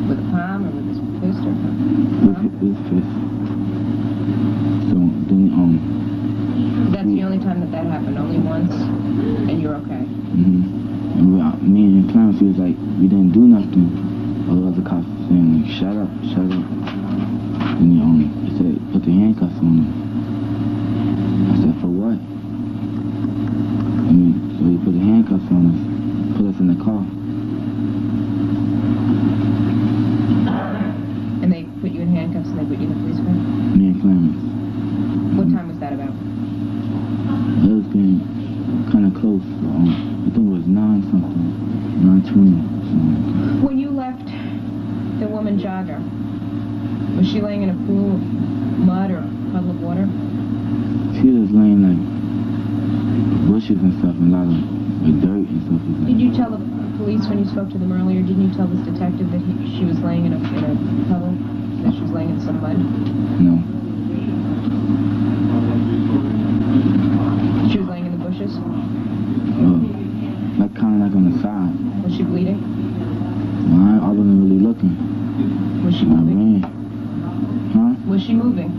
With a palm or with his fist or It was fist. So then That's the only time that happened, only once, and you're okay. And me and Clarence, he was like, we didn't do nothing. All the other cops were saying, like, shut up, shut up. And he said, put the handcuffs on him. I said, for what? So he put the handcuffs on us, put us in the car. And they put you in handcuffs and they put you in the police car? Me and Clarence. What time was that about? It was getting kind of close. I think it was 9-something, 9:20. When you left the woman jogger, was she laying in a pool of mud or a puddle of water? She was laying like bushes and stuff, and a lot of like dirt and stuff. Did you tell the police when you spoke to them earlier, didn't you tell this detective that she was laying in a puddle, that she was laying in some mud? No. She was laying in the bushes? Like kind of like on the side. Was she bleeding? Well, I wasn't really looking. Was she I moving? ran. Huh? Was she moving?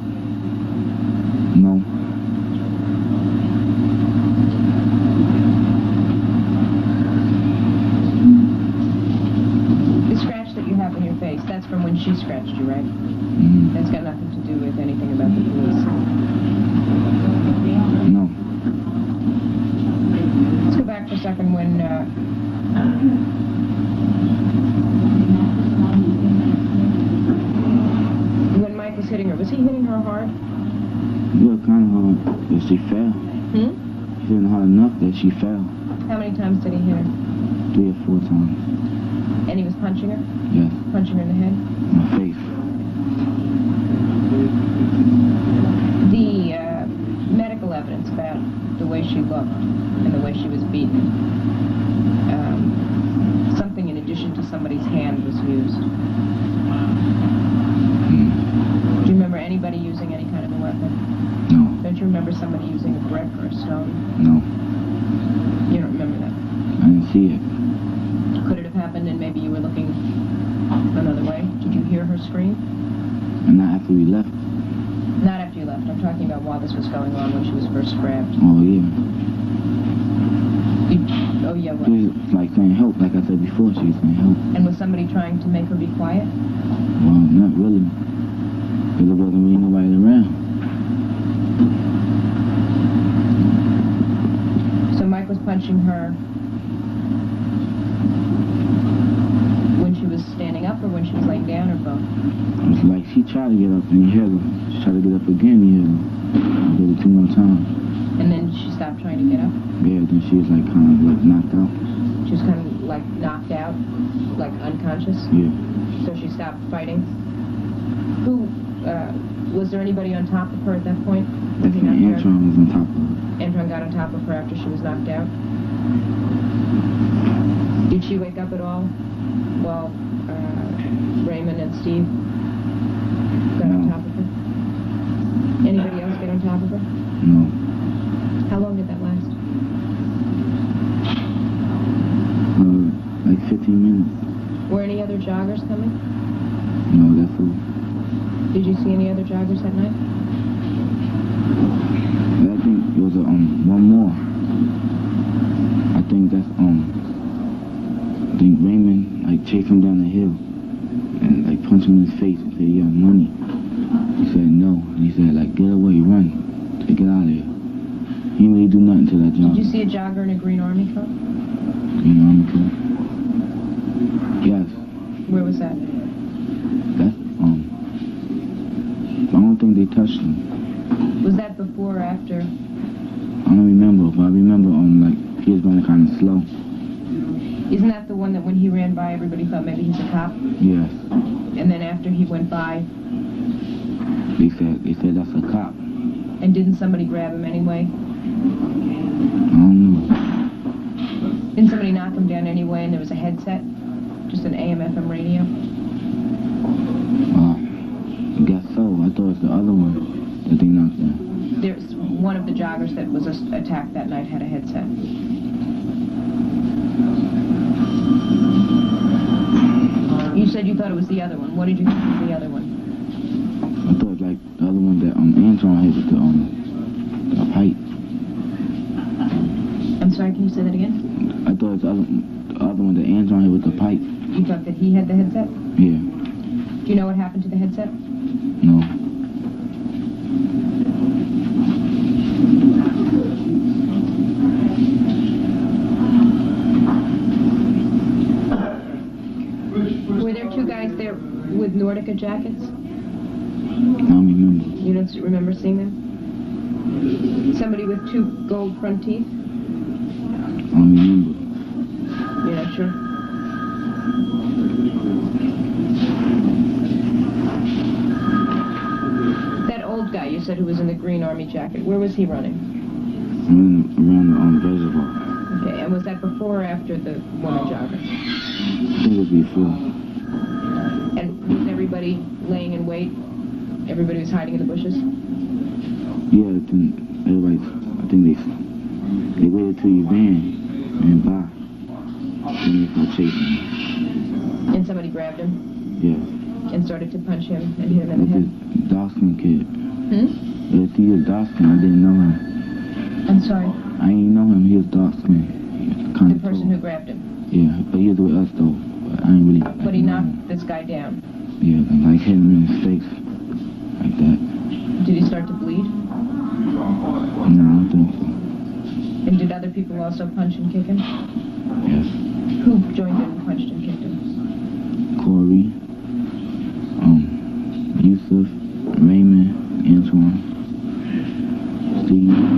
No. that she fell. Hmm? He said hard enough that she fell How many times did he hit her? 3 or 4 times. And he was punching her? Yes, Punching her in the head? in my face. The medical evidence about the way she looked and the way she was beaten, something in addition to somebody's hand was used. Do you remember anybody using any kind of a weapon? No, Don't you remember somebody using a brick or a stone? no, You don't remember that. I didn't see it. Could it have happened and maybe you were looking another way? Did you hear her scream? And not after we left. Not after you left. I'm talking about while this was going on when she was first grabbed. Oh yeah. Oh yeah, what? She was like saying help, like I said before, she was saying help. And was somebody trying to make her be quiet? Well, not really. Because there wasn't really nobody around. So Mike was punching her when she was standing up or when she was laying down or both? It's like she tried to get up and he hit her. She tried to get up again, he hit her. I did it 2 more times. And then she stopped trying to get up? Yeah, then she was like kind of like knocked out. She was kind of like knocked out, like unconscious? Yeah. So she stopped fighting? Who, was there anybody on top of her at that point? Was he Definitely knocked out? Antron was on top of her. Antron got on top of her after she was knocked out? Did she wake up at all while Raymond and Steve got on No. top of her? Anybody else get on top of her? No. How long did that last? Like 15 minutes. Were any other joggers coming? No, that's all. Did you see any other joggers that night? I think it was one more. I think that's I think Raymond like chased him down the hill and like punched him in his face and said, "You have money." He said no. And he said like, "Get away, run, get out of here." He didn't really do nothing to that jogger. Did you see a jogger in a green army coat? You know, yes. Where was that? That's I don't think they touched him. Was that before or after? I don't remember, but I remember like he was running kind of slow. Isn't that the one that when he ran by, everybody thought maybe he's a cop? Yes. And then after he went by, They said that's a cop. and didn't somebody grab him anyway? I don't know. Didn't somebody knock him down anyway and there was a headset? Just an AM/FM radio? I guess so. I thought it was the other one that they knocked down. There's one of the joggers that was attacked that night had a headset. You said you thought it was the other one. What did you think was the other one? I thought it was like the other one that Antron hit with the pipe. I'm sorry, can you say that again? I thought it was the other one that Antron hit with the pipe. You thought that he had the headset? Yeah. Do you know what happened to the headset? No. Were there two guys there with Nordica jackets? I don't remember. You don't remember seeing them? Somebody with two gold front teeth? I don't remember. You're not sure? That old guy you said who was in the green army jacket, where was he running? Around the reservoir. Okay, and was that before or after the woman jogger? I think it was before. And was everybody laying in wait? Everybody was hiding in the bushes? Yeah, then everybody, I think they waited till you ran and by. Then they started chasing him. And somebody grabbed him Yeah. and started to punch him and hit him in the With head? this Dawson kid. Hmm? Yeah, he was Dawson. I didn't know him. I'm sorry, I didn't know him. He was Dawson. Kind the of person tall. who grabbed him. Yeah, but he was with us though. But I ain't really. But he knocked this guy down. Yeah, and like hit him in his face. Like that. Did he start to bleed? No, I don't think so. And did other people also punch and kick him? Yes. Who joined in and punched and kicked him? Corey, Yusuf, Raymond, Antron, Steve.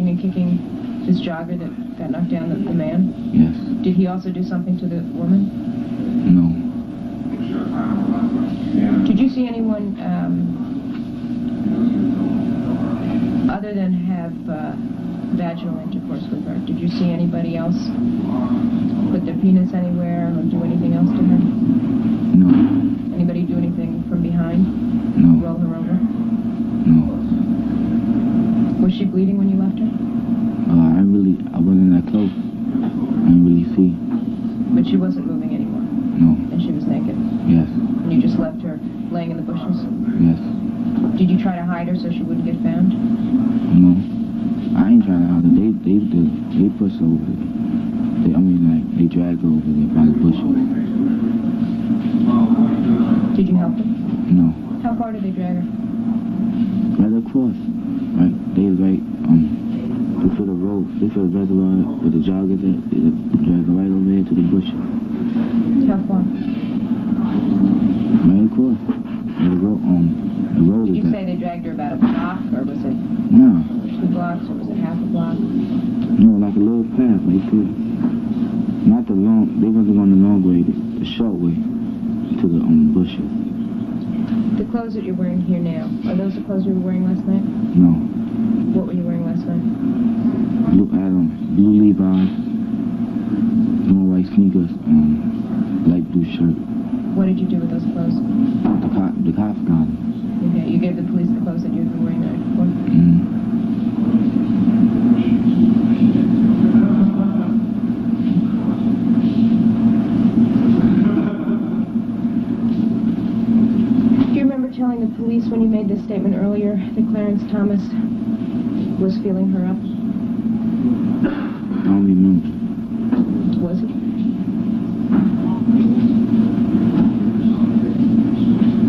and kicking this jogger that got knocked down, the man? Yes. Did he also do something to the woman? No. Did you see anyone, other than have vaginal intercourse with her, did you see anybody else put their penis anywhere or do anything else to her? No. Anybody do anything from behind? No. Roll her over? No. Was she bleeding when you left her? I wasn't that close. I didn't really see. But she wasn't moving anymore, No. and she was naked. Yes. And you just left her laying in the bushes? Yes. Did you try to hide her so she wouldn't get found? No. I ain't trying to hide her. They pushed her over there. They dragged her over there by the bushes. Did you help her? No. How far did they drag her? Right across. Right. They was right, before the road, before the reservoir where the joggers at, they dragged her right over there to the bushes. How far? Right across. Where the road Did is you at. say they dragged her about a block, or was it No. 2 blocks, or was it half a block? No, like a little path right there. Not the long, they wasn't going the long way, the short way to the bushes. The clothes that you're wearing here now, are those the clothes you were wearing last night? No. What were you wearing last night? Blue Levi's, long white sneakers, light blue shirt. What did you do with those clothes? The cops got them. Okay, you gave the police the clothes that you'd been wearing the night before? Do you remember telling the police when you made this statement earlier that Clarence Thomas was feeling her up? I don't remember. Was he?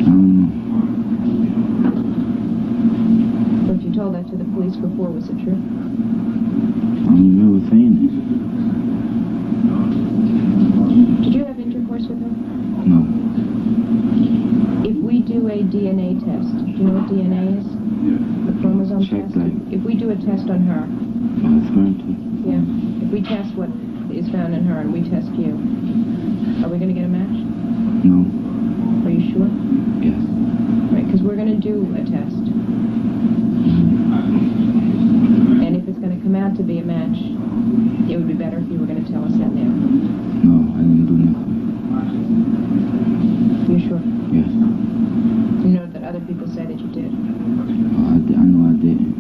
I don't know. So if you told that to the police before, was it true? I don't remember saying Did you have intercourse with her? it. No. If we do a DNA test, do you know what DNA is? The chromosome Check test? that. If we do a test on her, Sperm test. yeah, if we test what is found in her and we test you, are we going to get a match? No. Are you sure? Yes. Right, because we're going to do a test. And if it's going to come out to be a match, it would be better if you were going to tell us that now. No, I didn't do nothing. You sure? Yes. You know that other people say that you did. I know I didn't.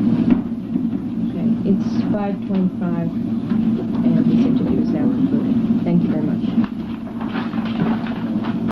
Okay, it's 5:25, and this interview is now concluded. Thank you very much.